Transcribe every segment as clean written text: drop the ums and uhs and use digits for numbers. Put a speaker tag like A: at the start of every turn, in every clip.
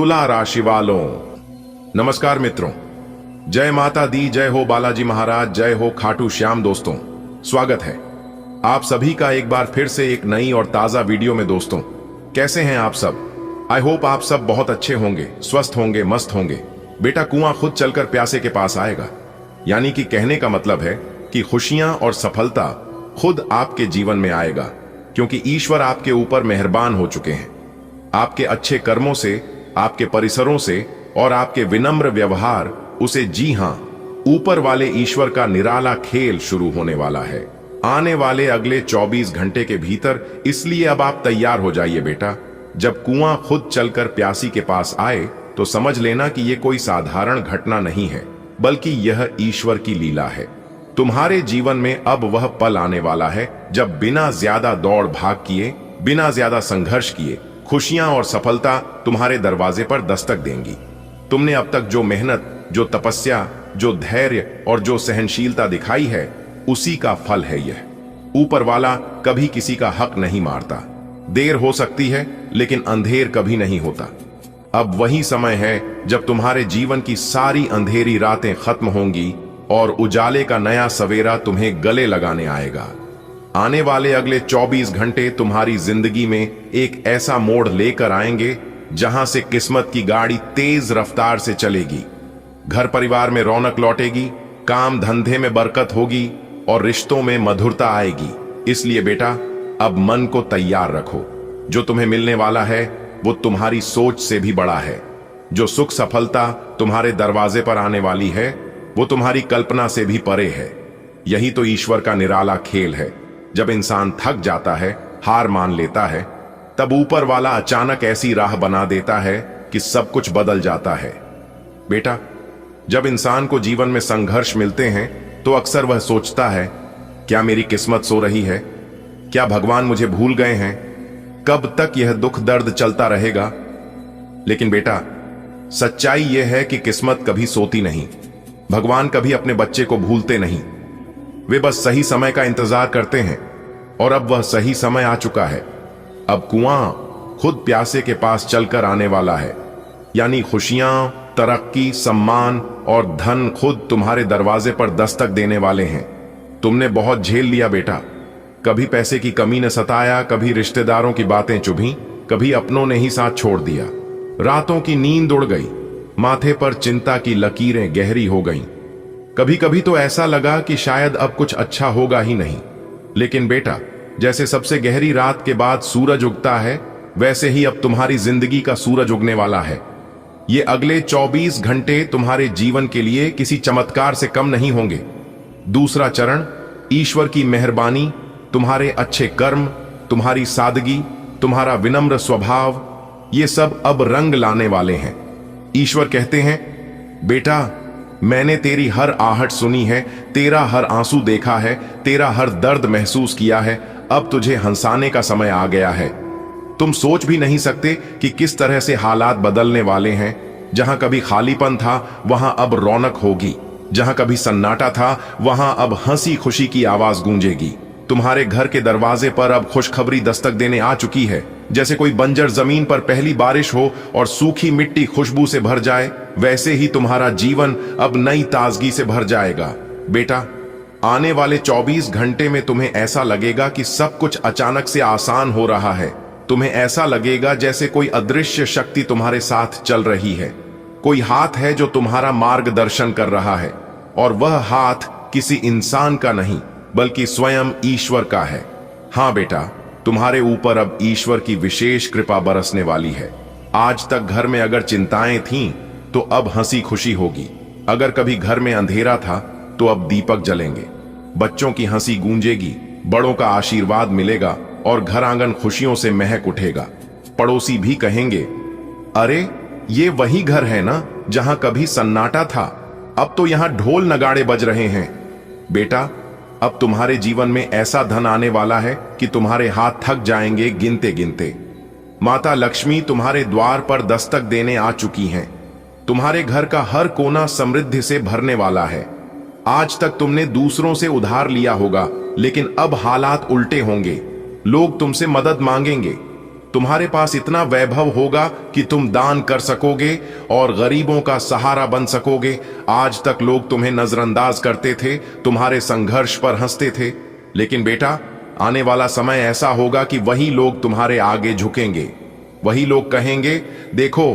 A: तुला राशि वालों, नमस्कार मित्रों। जय माता दी, जय हो बालाजी महाराज, जय हो खाटू श्याम। दोस्तों, स्वागत है आप सभी का एक बार फिर से एक नई और ताजा वीडियो में। दोस्तों, कैसे हैं आप सब? आई होप आप सब बहुत अच्छे होंगे, स्वस्थ होंगे, मस्त होंगे। बेटा, कुआं खुद चलकर प्यासे के पास आएगा, यानी कि कहने का मतलब है कि खुशियां और सफलता खुद आपके जीवन में आएगा, क्योंकि ईश्वर आपके ऊपर मेहरबान हो चुके हैं। आपके अच्छे कर्मों से, आपके परिसरों से और आपके विनम्र व्यवहार उसे, जी हां, ऊपर वाले ईश्वर का निराला खेल शुरू होने वाला है आने वाले अगले 24 घंटे के भीतर। इसलिए अब आप तैयार हो जाइए बेटा। जब कुआं खुद चलकर प्यासी के पास आए तो समझ लेना कि यह कोई साधारण घटना नहीं है, बल्कि यह ईश्वर की लीला है। तुम्हारे जीवन में अब वह पल आने वाला है जब बिना ज्यादा दौड़ भाग किए, बिना ज्यादा संघर्ष किए, खुशियां और सफलता तुम्हारे दरवाजे पर दस्तक देंगी। तुमने अब तक जो मेहनत, जो तपस्या, जो धैर्य और जो सहनशीलता दिखाई है, उसी का फल है यह। ऊपर वाला कभी किसी का हक नहीं मारता। देर हो सकती है, लेकिन अंधेर कभी नहीं होता। अब वही समय है जब तुम्हारे जीवन की सारी अंधेरी रातें खत्म होंगी और उजाले का नया सवेरा तुम्हें गले लगाने आएगा। आने वाले अगले 24 घंटे तुम्हारी जिंदगी में एक ऐसा मोड़ लेकर आएंगे जहां से किस्मत की गाड़ी तेज रफ्तार से चलेगी। घर परिवार में रौनक लौटेगी, काम धंधे में बरकत होगी और रिश्तों में मधुरता आएगी। इसलिए बेटा, अब मन को तैयार रखो। जो तुम्हें मिलने वाला है वो तुम्हारी सोच से भी बड़ा है। जो सुख सफलता तुम्हारे दरवाजे पर आने वाली है वो तुम्हारी कल्पना से भी परे है। यही तो ईश्वर का निराला खेल है। जब इंसान थक जाता है, हार मान लेता है, तब ऊपर वाला अचानक ऐसी राह बना देता है कि सब कुछ बदल जाता है। बेटा, जब इंसान को जीवन में संघर्ष मिलते हैं तो अक्सर वह सोचता है, क्या मेरी किस्मत सो रही है? क्या भगवान मुझे भूल गए हैं? कब तक यह दुख दर्द चलता रहेगा? लेकिन बेटा, सच्चाई यह है कि किस्मत कभी सोती नहीं। भगवान कभी अपने बच्चे को भूलते नहीं। वे बस सही समय का इंतजार करते हैं और अब वह सही समय आ चुका है। अब कुआं खुद प्यासे के पास चलकर आने वाला है, यानी खुशियां, तरक्की, सम्मान और धन खुद तुम्हारे दरवाजे पर दस्तक देने वाले हैं। तुमने बहुत झेल लिया बेटा। कभी पैसे की कमी ने सताया, कभी रिश्तेदारों की बातें चुभी, कभी अपनों ने ही साथ छोड़ दिया। रातों की नींद उड़ गई, माथे पर चिंता की लकीरें गहरी हो गईं। कभी कभी तो ऐसा लगा कि शायद अब कुछ अच्छा होगा ही नहीं। लेकिन बेटा, जैसे सबसे गहरी रात के बाद सूरज उगता है, वैसे ही अब तुम्हारी जिंदगी का सूरज उगने वाला है। ये अगले 24 घंटे तुम्हारे जीवन के लिए किसी चमत्कार से कम नहीं होंगे। दूसरा चरण, ईश्वर की मेहरबानी, तुम्हारे अच्छे कर्म, तुम्हारी सादगी, तुम्हारा विनम्र स्वभाव, ये सब अब रंग लाने वाले हैं। ईश्वर कहते हैं, बेटा, मैंने तेरी हर आहट सुनी है, तेरा हर आंसू देखा है, तेरा हर दर्द महसूस किया है। अब तुझे हंसाने का समय आ गया है। तुम सोच भी नहीं सकते कि किस तरह से हालात बदलने वाले हैं। जहां कभी खालीपन था वहां अब रौनक होगी। जहां कभी सन्नाटा था वहां अब हंसी खुशी की आवाज गूंजेगी। तुम्हारे घर के दरवाजे पर अब खुशखबरी दस्तक देने आ चुकी है। जैसे कोई बंजर जमीन पर पहली बारिश हो और सूखी मिट्टी खुशबू से भर जाए, वैसे ही तुम्हारा जीवन अब नई ताजगी से भर जाएगा। बेटा, आने वाले 24 घंटे में तुम्हें ऐसा लगेगा कि सब कुछ अचानक से आसान हो रहा है। तुम्हें ऐसा लगेगा जैसे कोई अदृश्य शक्ति तुम्हारे साथ चल रही है। कोई हाथ है जो तुम्हारा मार्गदर्शन कर रहा है, और वह हाथ किसी इंसान का नहीं बल्कि स्वयं ईश्वर का है। हां बेटा, तुम्हारे ऊपर अब ईश्वर की विशेष कृपा बरसने वाली है। आज तक घर में अगर चिंताएं थीं तो अब हंसी खुशी होगी। अगर कभी घर में अंधेरा था तो अब दीपक जलेंगे। बच्चों की हंसी गूंजेगी, बड़ों का आशीर्वाद मिलेगा और घर आंगन खुशियों से महक उठेगा। पड़ोसी भी कहेंगे, अरे ये वही घर है ना जहां कभी सन्नाटा था, अब तो यहां ढोल नगाड़े बज रहे हैं। बेटा, अब तुम्हारे जीवन में ऐसा धन आने वाला है कि तुम्हारे हाथ थक जाएंगे गिनते गिनते। माता लक्ष्मी तुम्हारे द्वार पर दस्तक देने आ चुकी हैं। तुम्हारे घर का हर कोना समृद्धि से भरने वाला है। आज तक तुमने दूसरों से उधार लिया होगा, लेकिन अब हालात उल्टे होंगे। लोग तुमसे मदद मांगेंगे, तुम्हारे पास इतना वैभव होगा कि तुम दान कर सकोगे और गरीबों का सहारा बन सकोगे। आज तक लोग तुम्हें नजरअंदाज करते थे, तुम्हारे संघर्ष पर हंसते थे, लेकिन बेटा आने वाला समय ऐसा होगा कि वही लोग तुम्हारे आगे झुकेंगे। वही लोग कहेंगे, देखो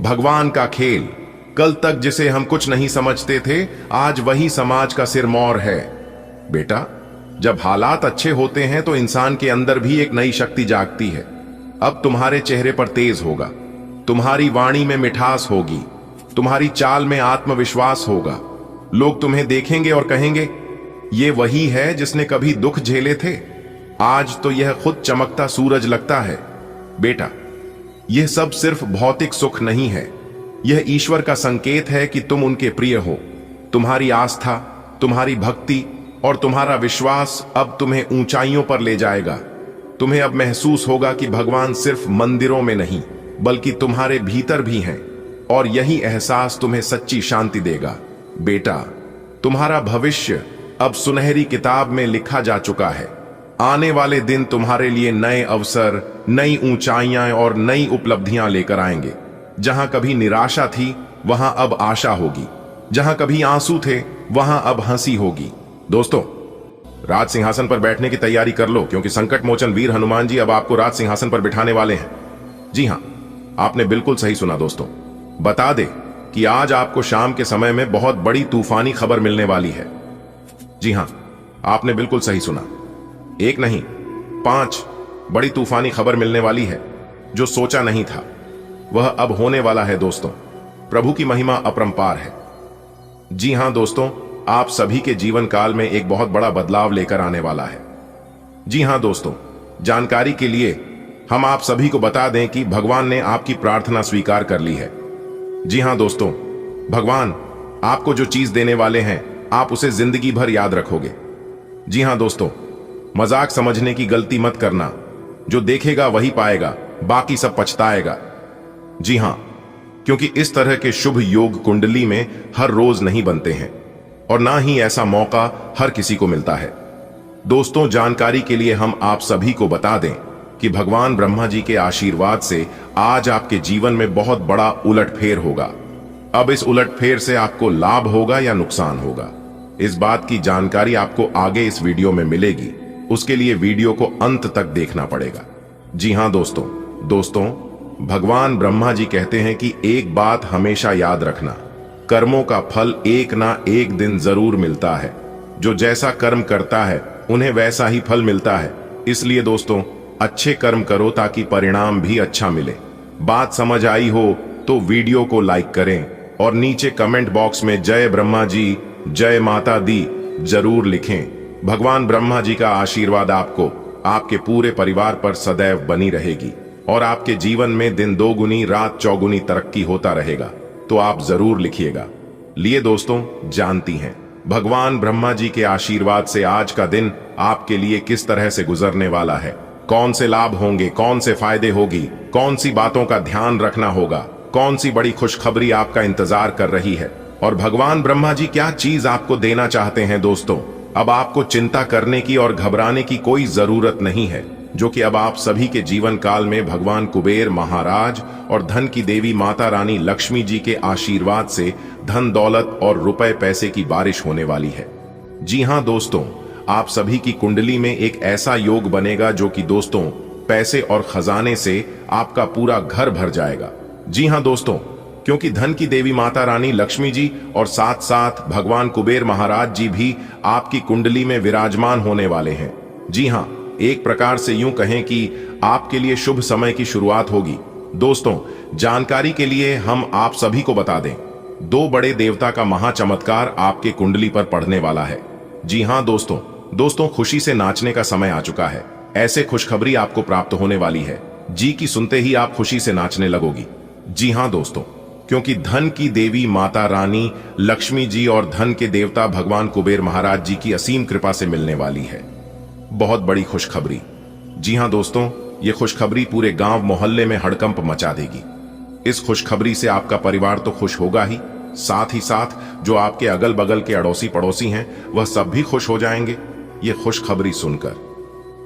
A: भगवान का खेल। कल तक जिसे हम कुछ नहीं समझते थे, आज वही समाज का सिरमौर है। बेटा जब हालात अच्छे होते हैं तो इंसान के अंदर भी एक नई शक्ति जागती है। अब तुम्हारे चेहरे पर तेज होगा, तुम्हारी वाणी में मिठास होगी, तुम्हारी चाल में आत्मविश्वास होगा। लोग तुम्हें देखेंगे और कहेंगे, ये वही है जिसने कभी दुख झेले थे। आज तो यह खुद चमकता सूरज लगता है। बेटा यह सब सिर्फ भौतिक सुख नहीं है, यह ईश्वर का संकेत है कि तुम उनके प्रिय हो। तुम्हारी आस्था, तुम्हारी भक्ति और तुम्हारा विश्वास अब तुम्हें ऊंचाइयों पर ले जाएगा। तुम्हें अब महसूस होगा कि भगवान सिर्फ मंदिरों में नहीं बल्कि तुम्हारे भीतर भी हैं, और यही एहसास तुम्हें सच्ची शांति देगा। बेटा तुम्हारा भविष्य अब सुनहरी किताब में लिखा जा चुका है। आने वाले दिन तुम्हारे लिए नए अवसर, नई ऊंचाइयां और नई उपलब्धियां लेकर आएंगे। जहां कभी निराशा थी वहां अब आशा होगी, जहां कभी आंसू थे वहां अब हंसी होगी। दोस्तों राज सिंहासन पर बैठने की तैयारी कर लो, क्योंकि संकट मोचन वीर हनुमान जी अब आपको राज सिंहासन पर बिठाने वाले हैं। जी हां, आपने बिल्कुल सही सुना दोस्तों। बता दे कि आज आपको शाम के समय में बहुत बड़ी तूफानी खबर मिलने वाली है। जी हां, आपने बिल्कुल सही सुना। एक नहीं 5 बड़ी तूफानी खबर मिलने वाली है। जो सोचा नहीं था वह अब होने वाला है दोस्तों। प्रभु की महिमा अपरंपार है। जी हां दोस्तों, आप सभी के जीवन काल में एक बहुत बड़ा बदलाव लेकर आने वाला है। जी हां दोस्तों, जानकारी के लिए हम आप सभी को बता दें कि भगवान ने आपकी प्रार्थना स्वीकार कर ली है। जी हां दोस्तों, भगवान आपको जो चीज देने वाले हैं आप उसे जिंदगी भर याद रखोगे। जी हां दोस्तों, मजाक समझने की गलती मत करना। जो देखेगा वही पाएगा, बाकी सब पछताएगा। जी हां, क्योंकि इस तरह के शुभ योग कुंडली में हर रोज नहीं बनते हैं और ना ही ऐसा मौका हर किसी को मिलता है। दोस्तों जानकारी के लिए हम आप सभी को बता दें कि भगवान ब्रह्मा जी के आशीर्वाद से आज आपके जीवन में बहुत बड़ा उलटफेर होगा। अब इस उलटफेर से आपको लाभ होगा या नुकसान होगा, इस बात की जानकारी आपको आगे इस वीडियो में मिलेगी। उसके लिए वीडियो को अंत तक देखना पड़ेगा। जी हां दोस्तों, भगवान ब्रह्मा जी कहते हैं कि एक बात हमेशा याद रखना, कर्मों का फल एक ना एक दिन जरूर मिलता है। जो जैसा कर्म करता है उन्हें वैसा ही फल मिलता है। इसलिए दोस्तों अच्छे कर्म करो ताकि परिणाम भी अच्छा मिले। बात समझ आई हो तो वीडियो को लाइक करें और नीचे कमेंट बॉक्स में जय ब्रह्मा जी, जय माता दी जरूर लिखें। भगवान ब्रह्मा जी का आशीर्वाद आपको, आपके पूरे परिवार पर सदैव बनी रहेगी और आपके जीवन में दिन दोगुनी रात चौगुनी तरक्की होता रहेगा। तो आप जरूर लिखिएगा। लिए दोस्तों जानती हैं भगवान ब्रह्मा जी के आशीर्वाद से आज का दिन आपके लिए किस तरह से गुजरने वाला है, कौन से लाभ होंगे, कौन से फायदे होगी, कौन सी बातों का ध्यान रखना होगा, कौन सी बड़ी खुशखबरी आपका इंतजार कर रही है और भगवान ब्रह्मा जी क्या चीज आपको देना चाहते हैं। दोस्तों अब आपको चिंता करने की और घबराने की कोई जरूरत नहीं है, जो कि अब आप सभी के जीवन काल में भगवान कुबेर महाराज और धन की देवी माता रानी लक्ष्मी जी के आशीर्वाद से धन दौलत और रुपए पैसे की बारिश होने वाली है। जी हां दोस्तों, आप सभी की कुंडली में एक ऐसा योग बनेगा जो कि दोस्तों पैसे और खजाने से आपका पूरा घर भर जाएगा। जी हां दोस्तों, क्योंकि धन की देवी माता रानी लक्ष्मी जी और साथ साथ भगवान कुबेर महाराज जी भी आपकी कुंडली में विराजमान होने वाले हैं। जी हां, एक प्रकार से यूं कहें कि आपके लिए शुभ समय की शुरुआत होगी। दोस्तों जानकारी के लिए हम आप सभी को बता दें 2 बड़े देवता का महाचमत्कार आपके कुंडली पर पड़ने वाला है। जी हां दोस्तों खुशी से नाचने का समय आ चुका है। ऐसे खुशखबरी आपको प्राप्त होने वाली है जी की सुनते ही आप खुशी से नाचने लगोगी। जी हां दोस्तों, क्योंकि धन की देवी माता रानी लक्ष्मी जी और धन के देवता भगवान कुबेर महाराज जी की असीम कृपा से मिलने वाली है बहुत बड़ी खुशखबरी। जी हां दोस्तों, ये खुशखबरी पूरे गांव मोहल्ले में हड़कंप मचा देगी। इस खुशखबरी से आपका परिवार तो खुश होगा ही, साथ ही साथ जो आपके अगल बगल के अड़ोसी पड़ोसी हैं वह सब भी खुश हो जाएंगे ये खुशखबरी सुनकर।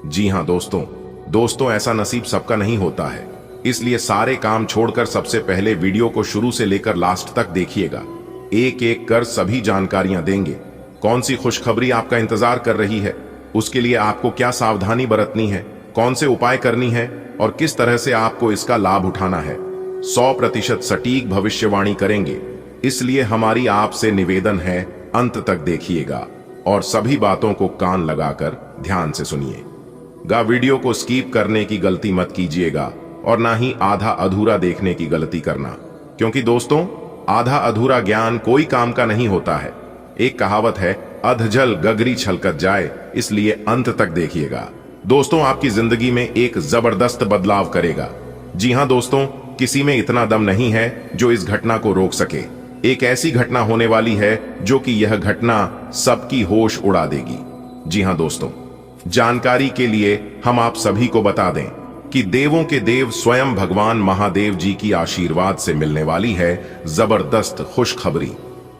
A: जी हां दोस्तों ऐसा नसीब सबका नहीं होता है। इसलिए सारे काम छोड़कर सबसे पहले वीडियो को शुरू से लेकर लास्ट तक देखिएगा। एक एक कर सभी जानकारियां देंगे। कौन सी खुशखबरी आपका इंतजार कर रही है, उसके लिए आपको क्या सावधानी बरतनी है, कौन से उपाय करनी है और किस तरह से आपको इसका लाभ उठाना है। 100% सटीक भविष्यवाणी करेंगे, इसलिए हमारी आपसे निवेदन है अंत तक देखिएगा और सभी बातों को कान लगाकर ध्यान से सुनिएगा। वीडियो को स्किप करने की गलती मत कीजिएगा और ना ही आधा अधूरा देखने की गलती करना, क्योंकि दोस्तों आधा अधूरा ज्ञान कोई काम का नहीं होता है। एक कहावत है, अधजल गगरी छलकत जाए, इसलिए अंत तक देखिएगा। दोस्तों आपकी जिंदगी में एक जबरदस्त बदलाव करेगा। जी हां दोस्तों, किसी में इतना दम नहीं है जो इस घटना को रोक सके। एक ऐसी घटना होने वाली है जो कि यह घटना सबकी होश उड़ा देगी। जी हां दोस्तों, जानकारी के लिए हम आप सभी को बता दें कि देवों के देव स्वयं भगवान महादेव जी की आशीर्वाद से मिलने वाली है जबरदस्त खुशखबरी।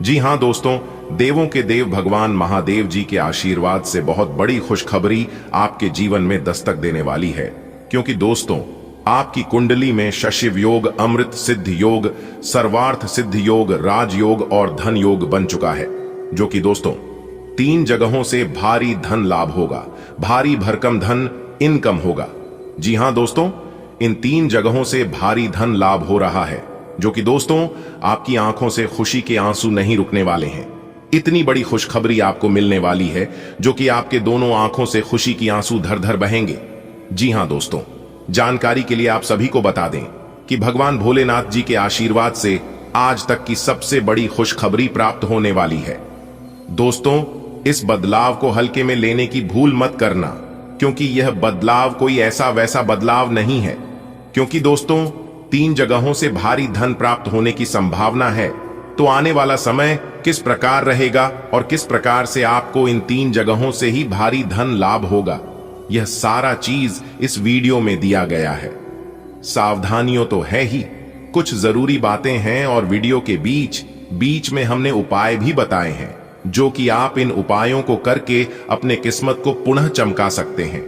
A: जी हां दोस्तों, देवों के देव भगवान महादेव जी के आशीर्वाद से बहुत बड़ी खुशखबरी आपके जीवन में दस्तक देने वाली है, क्योंकि दोस्तों आपकी कुंडली में शशिव योग, अमृत सिद्ध योग, सर्वार्थ सिद्ध योग, राजयोग और धन योग बन चुका है, जो कि दोस्तों 3 जगहों से भारी धन लाभ होगा, भारी भरकम धन इनकम होगा। जी हां दोस्तों, इन 3 जगहों से भारी धन लाभ हो रहा है, जो कि दोस्तों आपकी आंखों से खुशी के आंसू नहीं रुकने वाले हैं। इतनी बड़ी खुशखबरी आपको मिलने वाली है जो कि आपके दोनों आंखों से खुशी की आंसू धर धर बहेंगे। जी हां दोस्तों, जानकारी के लिए आप सभी को बता दें कि भगवान भोलेनाथ जी के आशीर्वाद से आज तक की सबसे बड़ी खुशखबरी प्राप्त होने वाली है। दोस्तों इस बदलाव को हल्के में लेने की भूल मत करना, क्योंकि यह बदलाव कोई ऐसा वैसा बदलाव नहीं है। क्योंकि दोस्तों 3 जगहों से भारी धन प्राप्त होने की संभावना है, तो आने वाला समय किस प्रकार रहेगा और किस प्रकार से आपको इन 3 जगहों से ही भारी धन लाभ होगा, यह सारा चीज इस वीडियो में दिया गया है। सावधानियों तो है ही, कुछ जरूरी बातें हैं और वीडियो के बीच बीच में हमने उपाय भी बताए हैं, जो कि आप इन उपायों को करके अपने किस्मत को पुनः चमका सकते हैं।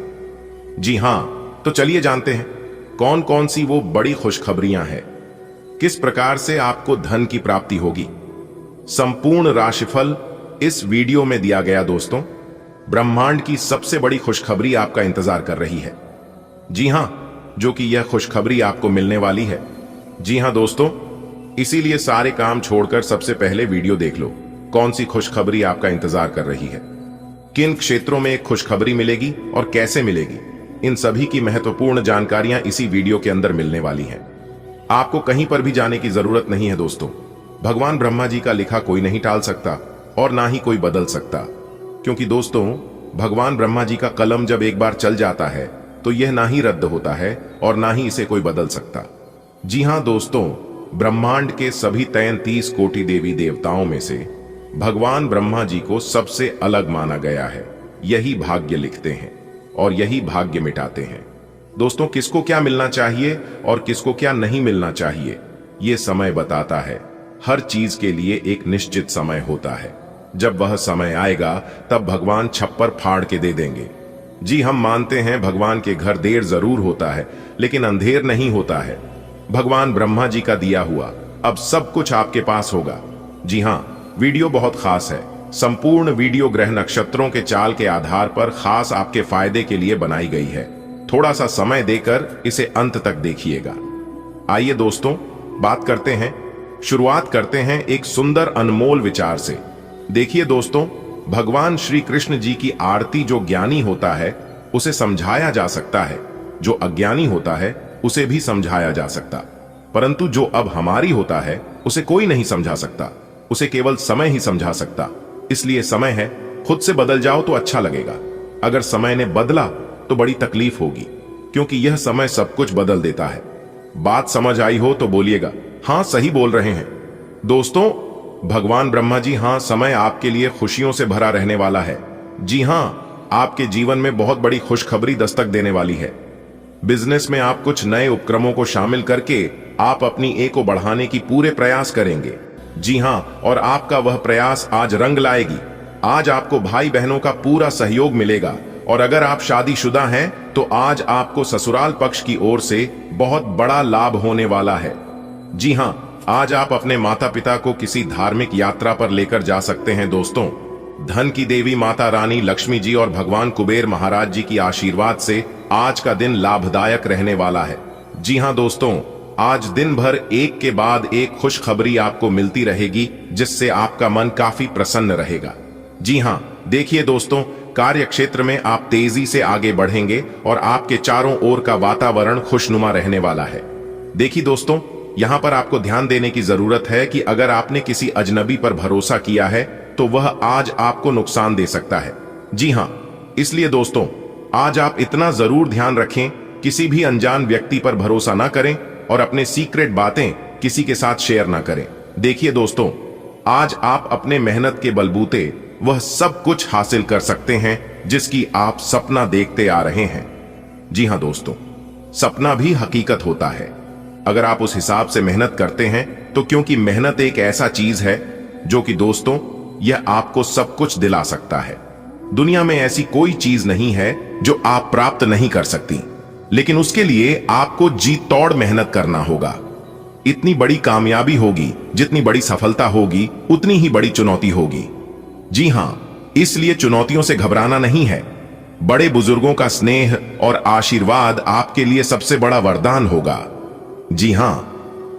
A: जी हां, तो चलिए जानते हैं कौन कौन सी वो बड़ी खुशखबरियां हैं, किस प्रकार से आपको धन की प्राप्ति होगी। संपूर्ण राशिफल इस वीडियो में दिया गया। दोस्तों ब्रह्मांड की सबसे बड़ी खुशखबरी आपका इंतजार कर रही है। जी हां, जो कि यह खुशखबरी आपको मिलने वाली है। जी हां दोस्तों, इसीलिए सारे काम छोड़कर सबसे पहले वीडियो देख लो। कौन सी खुशखबरी आपका इंतजार कर रही है, किन क्षेत्रों में एक खुशखबरी मिलेगी और कैसे मिलेगी, इन सभी की महत्वपूर्ण जानकारियां इसी वीडियो के अंदर मिलने वाली हैं। आपको कहीं पर भी जाने की जरूरत नहीं है दोस्तों। भगवान ब्रह्मा जी का लिखा कोई नहीं टाल सकता और ना ही कोई बदल सकता, क्योंकि दोस्तों भगवान ब्रह्मा जी का कलम जब एक बार चल जाता है तो यह ना ही रद्द होता है और ना ही इसे कोई बदल सकता। जी हां दोस्तों, ब्रह्मांड के सभी 33 कोटि देवी देवताओं में से भगवान ब्रह्मा जी को सबसे अलग माना गया है। यही भाग्य लिखते हैं और यही भाग्य मिटाते हैं। दोस्तों किसको क्या मिलना चाहिए और किसको क्या नहीं मिलना चाहिए, ये समय बताता है। हर चीज के लिए एक निश्चित समय होता है। जब वह समय आएगा तब भगवान छप्पर फाड़ के दे देंगे। जी हम मानते हैं भगवान के घर देर जरूर होता है, लेकिन अंधेर नहीं होता है। भगवान ब्रह्मा जी का दिया हुआ अब सब कुछ आपके पास होगा। जी हां, वीडियो बहुत खास है। संपूर्ण वीडियो ग्रह नक्षत्रों के चाल के आधार पर खास आपके फायदे के लिए बनाई गई है। थोड़ा सा समय देकर इसे अंत तक देखिएगा। आइए दोस्तों बात करते हैं, शुरुआत करते हैं एक सुंदर अनमोल विचार से। देखिए दोस्तों, भगवान श्री कृष्ण जी की आरती जो ज्ञानी होता है उसे समझाया जा सकता है, जो अज्ञानी होता है उसे भी समझाया जा सकता, परंतु जो अब हमारी होता है उसे कोई नहीं समझा सकता, उसे केवल समय ही समझा सकता। इसलिए समय है, खुद से बदल जाओ तो अच्छा लगेगा। अगर समय ने बदला तो बड़ी तकलीफ होगी, क्योंकि यह समय सब कुछ बदल देता है। बात समझ आई हो तो बोलिएगा हां सही बोल रहे हैं। दोस्तों भगवान ब्रह्मा जी, हां समय आपके लिए खुशियों से भरा रहने वाला है। जी हां, आपके जीवन में बहुत बड़ी खुशखबरी दस्तक देने वाली है। बिजनेस में आप कुछ नए उपक्रमों को शामिल करके आप अपनी ए को बढ़ाने की पूरे प्रयास करेंगे। जी हां, और आपका वह प्रयास आज रंग लाएगी। आज आपको भाई बहनों का पूरा सहयोग मिलेगा, और अगर आप शादीशुदा हैं तो आज आपको ससुराल पक्ष की ओर से बहुत बड़ा लाभ होने वाला है। जी हां, आज आप अपने माता पिता को किसी धार्मिक यात्रा पर लेकर जा सकते हैं दोस्तों। धन की देवी माता रानी लक्ष्मी जी और भगवान कुबेर महाराज जी की आशीर्वाद से आज का दिन लाभदायक रहने वाला है। जी हां दोस्तों, आज दिन भर एक के बाद एक खुशखबरी आपको मिलती रहेगी, जिससे आपका मन काफी प्रसन्न रहेगा। जी हां, देखिए दोस्तों, कार्य क्षेत्र में आप तेजी से आगे बढ़ेंगे और आपके चारों ओर का वातावरण खुशनुमा रहने वाला है। देखिए दोस्तों, यहां पर आपको ध्यान देने की जरूरत है कि अगर आपने किसी अजनबी पर भरोसा किया है तो वह आज आपको नुकसान दे सकता है। जी हां, इसलिए दोस्तों, आज आप इतना जरूर ध्यान रखें, किसी भी अनजान व्यक्ति पर भरोसा ना करें और अपने सीक्रेट बातें किसी के साथ शेयर ना करें। देखिए दोस्तों, आज आप अपने मेहनत के बलबूते वह सब कुछ हासिल कर सकते हैं जिसकी आप सपना देखते आ रहे हैं। जी हां दोस्तों, सपना भी हकीकत होता है अगर आप उस हिसाब से मेहनत करते हैं तो, क्योंकि मेहनत एक ऐसा चीज है जो कि दोस्तों यह आपको सब कुछ दिला सकता है। दुनिया में ऐसी कोई चीज नहीं है जो आप प्राप्त नहीं कर सकती, लेकिन उसके लिए आपको जी तोड़ मेहनत करना होगा। इतनी बड़ी कामयाबी होगी, जितनी बड़ी सफलता होगी उतनी ही बड़ी चुनौती होगी। जी हां, इसलिए चुनौतियों से घबराना नहीं है। बड़े बुजुर्गों का स्नेह और आशीर्वाद आपके लिए सबसे बड़ा वरदान होगा। जी हां,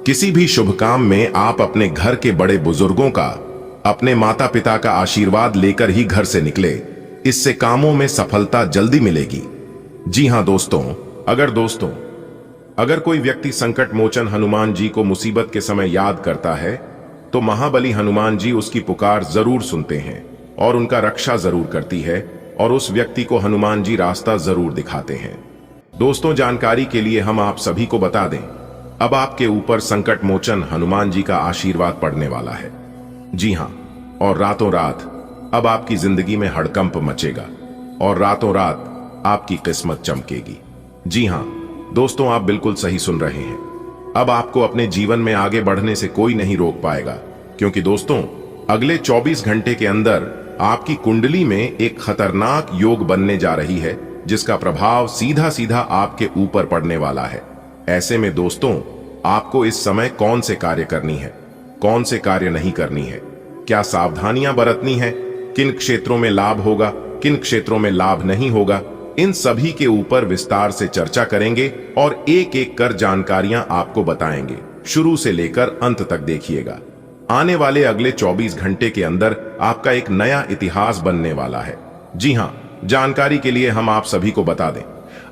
A: किसी भी शुभ काम में आप अपने घर के बड़े बुजुर्गों का, अपने माता पिता का आशीर्वाद लेकर ही घर से निकले। इससे कामों में सफलता जल्दी मिलेगी। जी हां दोस्तों, अगर कोई व्यक्ति संकट मोचन हनुमान जी को मुसीबत के समय याद करता है तो महाबली हनुमान जी उसकी पुकार जरूर सुनते हैं और उनका रक्षा जरूर करती है, और उस व्यक्ति को हनुमान जी रास्ता जरूर दिखाते हैं। दोस्तों, जानकारी के लिए हम आप सभी को बता दें, अब आपके ऊपर संकट मोचन हनुमान जी का आशीर्वाद पड़ने वाला है। जी हां, और रातों रात अब आपकी जिंदगी में हड़कंप मचेगा और रातों रात आपकी किस्मत चमकेगी। जी हां दोस्तों, आप बिल्कुल सही सुन रहे हैं। अब आपको अपने जीवन में आगे बढ़ने से कोई नहीं रोक पाएगा, क्योंकि दोस्तों अगले 24 घंटे के अंदर आपकी कुंडली में एक खतरनाक योग बनने जा रही है, जिसका प्रभाव सीधा सीधा आपके ऊपर पड़ने वाला है। ऐसे में दोस्तों, आपको इस समय कौन से कार्य करनी है, कौन से कार्य नहीं करनी है, क्या सावधानियां बरतनी है, किन क्षेत्रों में लाभ होगा, किन क्षेत्रों में लाभ नहीं होगा, इन सभी के ऊपर विस्तार से चर्चा करेंगे और एक एक कर जानकारियां आपको बताएंगे। शुरू से लेकर अंत तक देखिएगा। आने वाले अगले 24 घंटे के अंदर आपका एक नया इतिहास बनने वाला है। जी हां, जानकारी के लिए हम आप सभी को बता दें,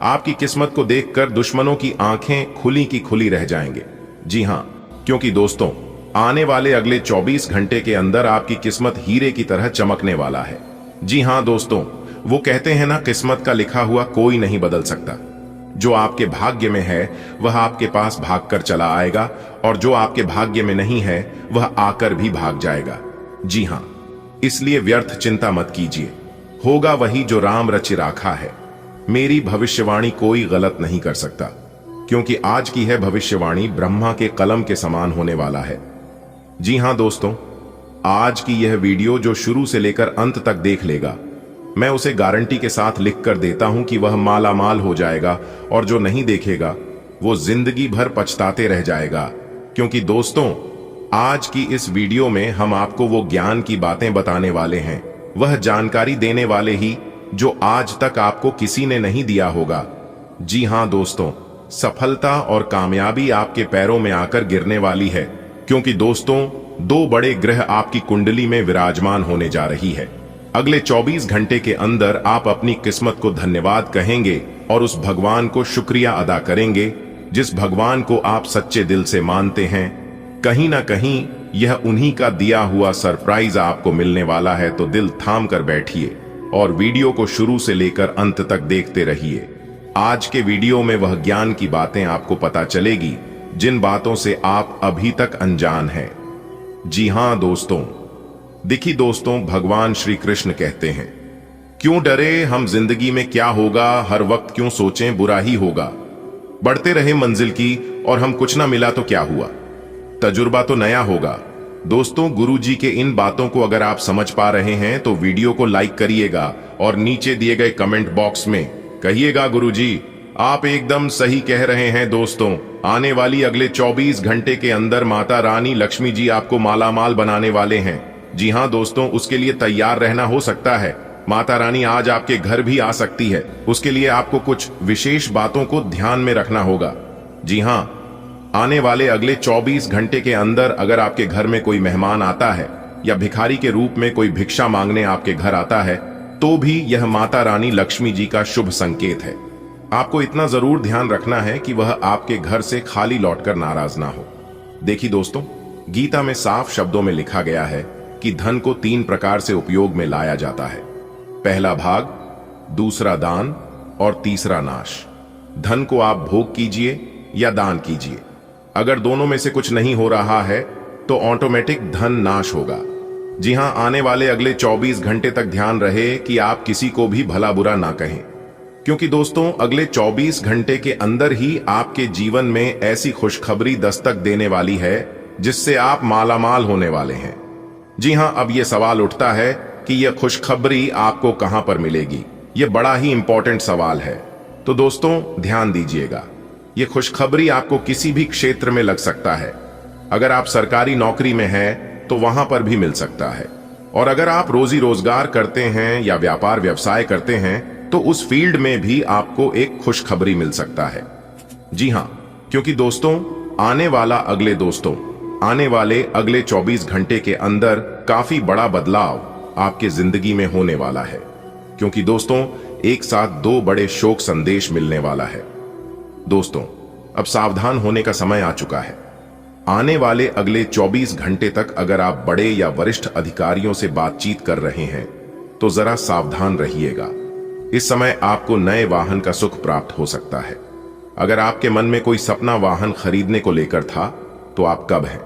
A: आपकी किस्मत को देखकर दुश्मनों की आंखें खुली की खुली रह जाएंगे। जी हां, क्योंकि दोस्तों आने वाले अगले 24 घंटे के अंदर आपकी किस्मत हीरे की तरह चमकने वाला है। जी हां दोस्तों, वो कहते हैं ना, किस्मत का लिखा हुआ कोई नहीं बदल सकता। जो आपके भाग्य में है वह आपके पास भागकर चला आएगा, और जो आपके भाग्य में नहीं है वह आकर भी भाग जाएगा। जी हां, इसलिए व्यर्थ चिंता मत कीजिए, होगा वही जो राम रचि राखा है। मेरी भविष्यवाणी कोई गलत नहीं कर सकता, क्योंकि आज की है भविष्यवाणी ब्रह्मा के कलम के समान होने वाला है। जी हां दोस्तों, आज की यह वीडियो जो शुरू से लेकर अंत तक देख लेगा, मैं उसे गारंटी के साथ लिख कर देता हूं कि वह माला माल हो जाएगा, और जो नहीं देखेगा वो जिंदगी भर पछताते रह जाएगा। क्योंकि दोस्तों आज की इस वीडियो में हम आपको वो ज्ञान की बातें बताने वाले हैं, वह जानकारी देने वाले ही जो आज तक आपको किसी ने नहीं दिया होगा। जी हां दोस्तों, सफलता और कामयाबी आपके पैरों में आकर गिरने वाली है, क्योंकि दोस्तों 2 बड़े ग्रह आपकी कुंडली में विराजमान होने जा रही है। अगले 24 घंटे के अंदर आप अपनी किस्मत को धन्यवाद कहेंगे और उस भगवान को शुक्रिया अदा करेंगे जिस भगवान को आप सच्चे दिल से मानते हैं। कहीं ना कहीं यह उन्हीं का दिया हुआ सरप्राइज आपको मिलने वाला है, तो दिल थाम कर बैठिए और वीडियो को शुरू से लेकर अंत तक देखते रहिए। आज के वीडियो में वह ज्ञान की बातें आपको पता चलेगी जिन बातों से आप अभी तक अनजान हैं। जी हां दोस्तों, देखिए दोस्तों, भगवान श्री कृष्ण कहते हैं, क्यों डरे हम जिंदगी में क्या होगा, हर वक्त क्यों सोचें बुरा ही होगा। बढ़ते रहे मंजिल की और हम कुछ ना मिला तो क्या हुआ, तजुर्बा तो नया होगा। दोस्तों गुरुजी के इन बातों को अगर आप समझ पा रहे हैं तो वीडियो को लाइक करिएगा और नीचे दिए गए कमेंट बॉक्स में कहिएगा गुरुजी, आप एकदम सही कह रहे हैं दोस्तों। आने वाली अगले 24 घंटे के अंदर माता रानी लक्ष्मी जी आपको मालामाल बनाने वाले हैं। जी हाँ दोस्तों, उसके लिए तैयार रहना। हो सकता है माता रानी आज आपके घर भी आ सकती है। उसके लिए आपको कुछ विशेष बातों को ध्यान में रखना होगा। जी हाँ, आने वाले अगले 24 घंटे के अंदर अगर आपके घर में कोई मेहमान आता है या भिखारी के रूप में कोई भिक्षा मांगने आपके घर आता है, तो भी यह माता रानी लक्ष्मी जी का शुभ संकेत है। आपको इतना जरूर ध्यान रखना है कि वह आपके घर से खाली लौटकर नाराज ना हो। देखिए दोस्तों, गीता में साफ शब्दों में लिखा गया है कि धन को 3 प्रकार से उपयोग में लाया जाता है। पहला भाग, दूसरा दान और तीसरा नाश। धन को आप भोग कीजिए या दान कीजिए। अगर दोनों में से कुछ नहीं हो रहा है तो ऑटोमेटिक धन नाश होगा। जी हां, आने वाले अगले 24 घंटे तक ध्यान रहे कि आप किसी को भी भला बुरा ना कहें, क्योंकि दोस्तों अगले 24 घंटे के अंदर ही आपके जीवन में ऐसी खुशखबरी दस्तक देने वाली है जिससे आप मालामाल होने वाले हैं। जी हां, अब यह सवाल उठता है कि यह खुशखबरी आपको कहां पर मिलेगी। यह बड़ा ही इंपॉर्टेंट सवाल है। तो दोस्तों ध्यान दीजिएगा, यह खुशखबरी आपको किसी भी क्षेत्र में लग सकता है। अगर आप सरकारी नौकरी में हैं तो वहां पर भी मिल सकता है, और अगर आप रोजी रोजगार करते हैं या व्यापार व्यवसाय करते हैं तो उस फील्ड में भी आपको एक खुशखबरी मिल सकता है। जी हां, क्योंकि दोस्तों आने वाले अगले 24 घंटे के अंदर काफी बड़ा बदलाव आपके जिंदगी में होने वाला है। क्योंकि दोस्तों एक साथ 2 बड़े शोक संदेश मिलने वाला है। दोस्तों अब सावधान होने का समय आ चुका है। आने वाले अगले 24 घंटे तक अगर आप बड़े या वरिष्ठ अधिकारियों से बातचीत कर रहे हैं तो जरा सावधान रहिएगा। इस समय आपको नए वाहन का सुख प्राप्त हो सकता है। अगर आपके मन में कोई सपना वाहन खरीदने को लेकर था तो आप कब हैं,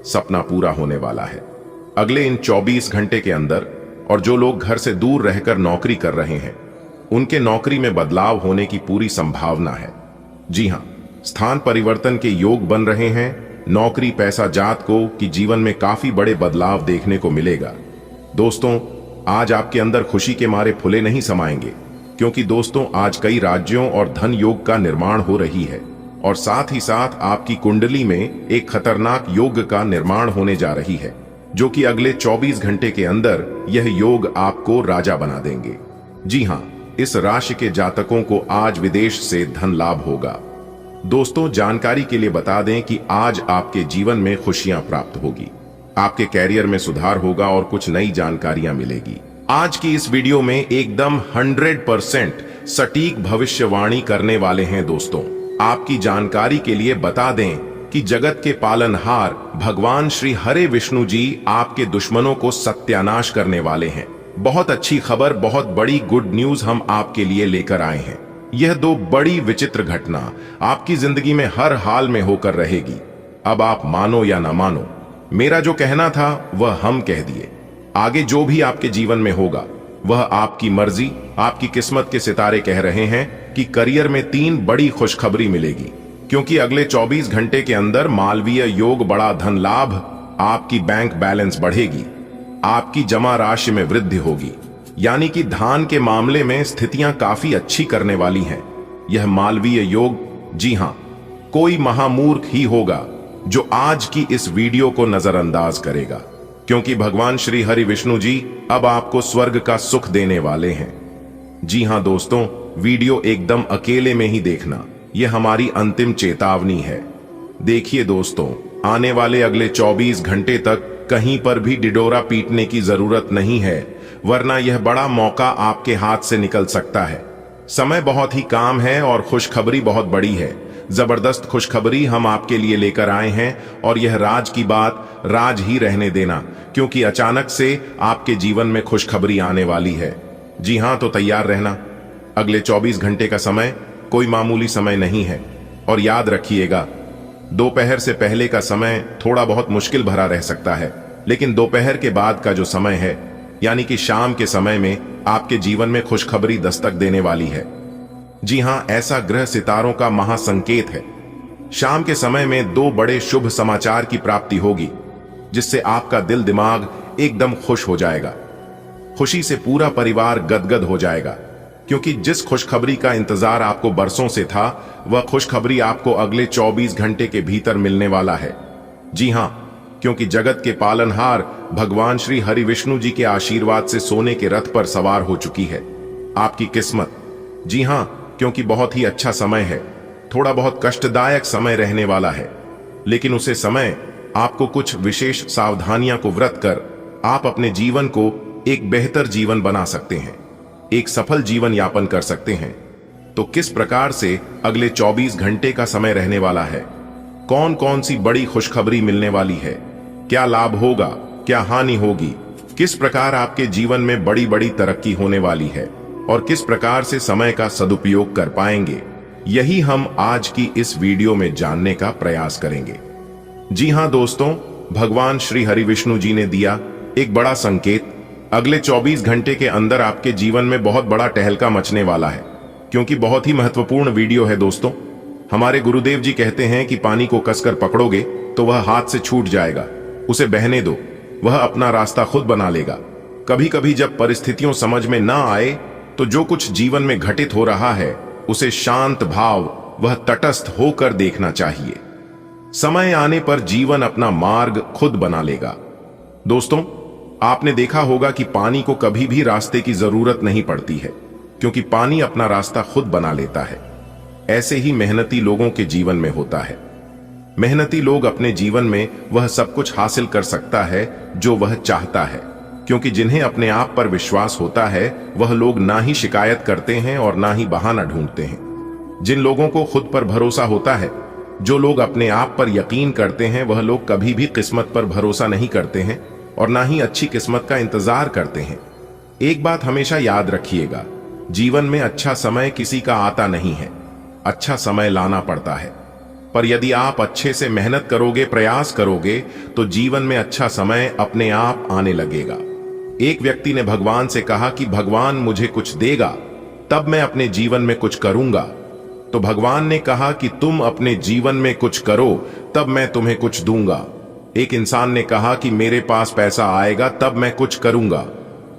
A: सपना पूरा होने वाला है अगले इन 24 घंटे के अंदर। और जो लोग घर से दूर रहकर नौकरी कर रहे हैं उनके नौकरी में बदलाव होने की पूरी संभावना है। जी हां, स्थान परिवर्तन के योग बन रहे हैं। नौकरी पैसा जात को कि जीवन में काफी बड़े बदलाव देखने को मिलेगा। दोस्तों आज आपके अंदर खुशी के मारे फुले नहीं समाएंगे, क्योंकि दोस्तों आज कई राज्यों और धन योग का निर्माण हो रही है, और साथ ही साथ आपकी कुंडली में एक खतरनाक योग का निर्माण होने जा रही है, जो कि अगले 24 घंटे के अंदर यह योग आपको राजा बना देंगे। जी हां, इस राशि के जातकों को आज विदेश से धन लाभ होगा। दोस्तों जानकारी के लिए बता दें कि आज आपके जीवन में खुशियां प्राप्त होगी, आपके कैरियर में सुधार होगा और कुछ नई जानकारियां मिलेगी। आज की इस वीडियो में एकदम 100% सटीक भविष्यवाणी करने वाले हैं। दोस्तों आपकी जानकारी के लिए बता दें कि जगत के पालनहार भगवान श्री हरे विष्णु जी आपके दुश्मनों को सत्यानाश करने वाले हैं। बहुत अच्छी खबर, बहुत बड़ी गुड न्यूज हम आपके लिए लेकर आए हैं। यह 2 बड़ी विचित्र घटना आपकी जिंदगी में हर हाल में होकर रहेगी। अब आप मानो या ना मानो, मेरा जो कहना था वह हम कह दिए। आगे जो भी आपके जीवन में होगा वह आपकी मर्जी, आपकी किस्मत के सितारे कह रहे हैं कि करियर में 3 बड़ी खुशखबरी मिलेगी, क्योंकि अगले 24 घंटे के अंदर मालवीय योग, बड़ा धन लाभ, आपकी बैंक बैलेंस बढ़ेगी, आपकी जमा राशि में वृद्धि होगी, यानी कि धान के मामले में स्थितियां काफी अच्छी करने वाली हैं। यह मालवीय योग, जी हां, कोई महामूर्ख ही होगा जो आज की इस वीडियो को नजरअंदाज करेगा, क्योंकि भगवान श्री हरि विष्णु जी अब आपको स्वर्ग का सुख देने वाले हैं। जी हां दोस्तों, वीडियो एकदम अकेले में ही देखना, यह हमारी अंतिम चेतावनी है। देखिए दोस्तों, आने वाले अगले 24 घंटे तक कहीं पर भी डिडोरा पीटने की जरूरत नहीं है, वरना यह बड़ा मौका आपके हाथ से निकल सकता है। समय बहुत ही काम है और खुशखबरी बहुत बड़ी है। जबरदस्त खुशखबरी हम आपके लिए लेकर आए हैं, और यह राज की बात राज ही रहने देना, क्योंकि अचानक से आपके जीवन में खुशखबरी आने वाली है। जी हां, तो तैयार रहना। अगले 24 घंटे का समय कोई मामूली समय नहीं है, और याद रखिएगा दोपहर से पहले का समय थोड़ा बहुत मुश्किल भरा रह सकता है, लेकिन दोपहर के बाद का जो समय है, यानी कि शाम के समय में आपके जीवन में खुशखबरी दस्तक देने वाली है। जी हां, ऐसा ग्रह सितारों का महासंकेत है। शाम के समय में 2 बड़े शुभ समाचार की प्राप्ति होगी, जिससे आपका दिल दिमाग एकदम खुश हो जाएगा। खुशी से पूरा परिवार गदगद हो जाएगा, क्योंकि जिस खुशखबरी का इंतजार आपको बरसों से था, वह खुशखबरी आपको अगले 24 घंटे के भीतर मिलने वाला है। जी हां, क्योंकि जगत के पालनहार भगवान श्री हरि विष्णु जी के आशीर्वाद से सोने के रथ पर सवार हो चुकी है आपकी किस्मत। जी हां, क्योंकि बहुत ही अच्छा समय है, थोड़ा बहुत कष्टदायक समय रहने वाला है, लेकिन उसे समय आपको कुछ विशेष सावधानियां को व्रत कर आप अपने जीवन को एक बेहतर जीवन बना सकते हैं, एक सफल जीवन यापन कर सकते हैं। तो किस प्रकार से अगले 24 घंटे का समय रहने वाला है, कौन कौन सी बड़ी खुशखबरी मिलने वाली है, क्या लाभ होगा, क्या हानि होगी, किस प्रकार आपके जीवन में बड़ी बड़ी तरक्की होने वाली है और किस प्रकार से समय का सदुपयोग कर पाएंगे, यही हम आज की इस वीडियो में जानने का प्रयास करेंगे। जी हां दोस्तों, भगवान श्री हरि विष्णु जी ने दिया एक बड़ा संकेत। अगले 24 घंटे के अंदर आपके जीवन में बहुत बड़ा टहलका मचने वाला है, क्योंकि बहुत ही महत्वपूर्ण वीडियो है दोस्तों। हमारे गुरुदेव जी कहते हैं कि पानी को कसकर पकड़ोगे तो वह हाथ से छूट जाएगा, उसे बहने दो, वह अपना रास्ता खुद बना लेगा। कभी कभी जब परिस्थितियों समझ में ना आए तो जो कुछ जीवन में घटित हो रहा है उसे शांत भाव वह तटस्थ होकर देखना चाहिए। समय आने पर जीवन अपना मार्ग खुद बना लेगा। दोस्तों, आपने देखा होगा कि पानी को कभी भी रास्ते की जरूरत नहीं पड़ती है, क्योंकि पानी अपना रास्ता खुद बना लेता है। ऐसे ही मेहनती लोगों के जीवन में होता है। मेहनती लोग अपने जीवन में वह सब कुछ हासिल कर सकता है जो वह चाहता है, क्योंकि जिन्हें अपने आप पर विश्वास होता है वह लोग ना ही शिकायत करते हैं और ना ही बहाना ढूंढते हैं। जिन लोगों को खुद पर भरोसा होता है, जो लोग अपने आप पर यकीन करते हैं, वह लोग कभी भी किस्मत पर भरोसा नहीं करते हैं और ना ही अच्छी किस्मत का इंतजार करते हैं। एक बात हमेशा याद रखिएगा, जीवन में अच्छा समय किसी का आता नहीं है, अच्छा समय लाना पड़ता है। पर यदि आप अच्छे से मेहनत करोगे, प्रयास करोगे, तो जीवन में अच्छा समय अपने आप आने लगेगा। एक व्यक्ति ने भगवान से कहा कि भगवान मुझे कुछ देगा तब मैं अपने जीवन में कुछ करूंगा। तो भगवान ने कहा कि तुम अपने जीवन में कुछ करो तब मैं तुम्हें कुछ दूंगा। एक इंसान ने कहा कि मेरे पास पैसा आएगा तब मैं कुछ करूंगा।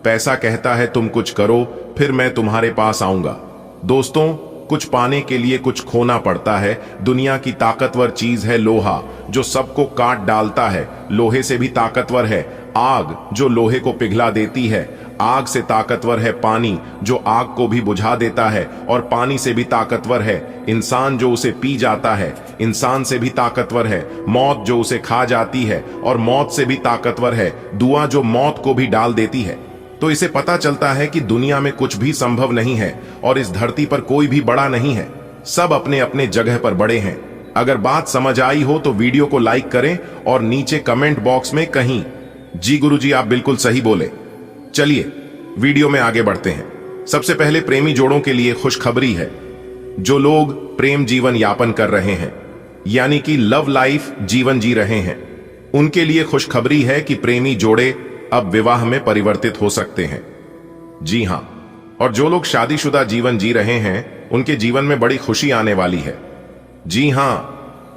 A: पैसा कहता है तुम कुछ करो फिर मैं तुम्हारे पास आऊंगा। दोस्तों, कुछ पाने के लिए कुछ खोना पड़ता है। दुनिया की ताकतवर चीज है लोहा, जो सबको काट डालता है। लोहे से भी ताकतवर है आग, जो लोहे को पिघला देती है। आग से ताकतवर है पानी, जो आग को भी बुझा देता है। और पानी से भी ताकतवर है इंसान, जो उसे पी जाता है। इंसान से भी ताकतवर है मौत, जो उसे खा जाती है। और मौत से भी ताकतवर है दुआ, जो मौत को भी डाल देती है। तो इसे पता चलता है कि दुनिया में कुछ भी संभव नहीं है और इस धरती पर कोई भी बड़ा नहीं है। सब अपने अपने जगह पर बड़े हैं। अगर बात समझ आई हो तो वीडियो को लाइक करें और नीचे कमेंट बॉक्स में कहीं जी गुरुजी आप बिल्कुल सही बोले। चलिए वीडियो में आगे बढ़ते हैं। सबसे पहले प्रेमी जोड़ों के लिए खुशखबरी है। जो लोग प्रेम जीवन यापन कर रहे हैं, यानी कि लव लाइफ जीवन जी रहे हैं, उनके लिए खुशखबरी है कि प्रेमी जोड़े अब विवाह में परिवर्तित हो सकते हैं। जी हां, और जो लोग शादीशुदा जीवन जी रहे हैं उनके जीवन में बड़ी खुशी आने वाली है। जी हां,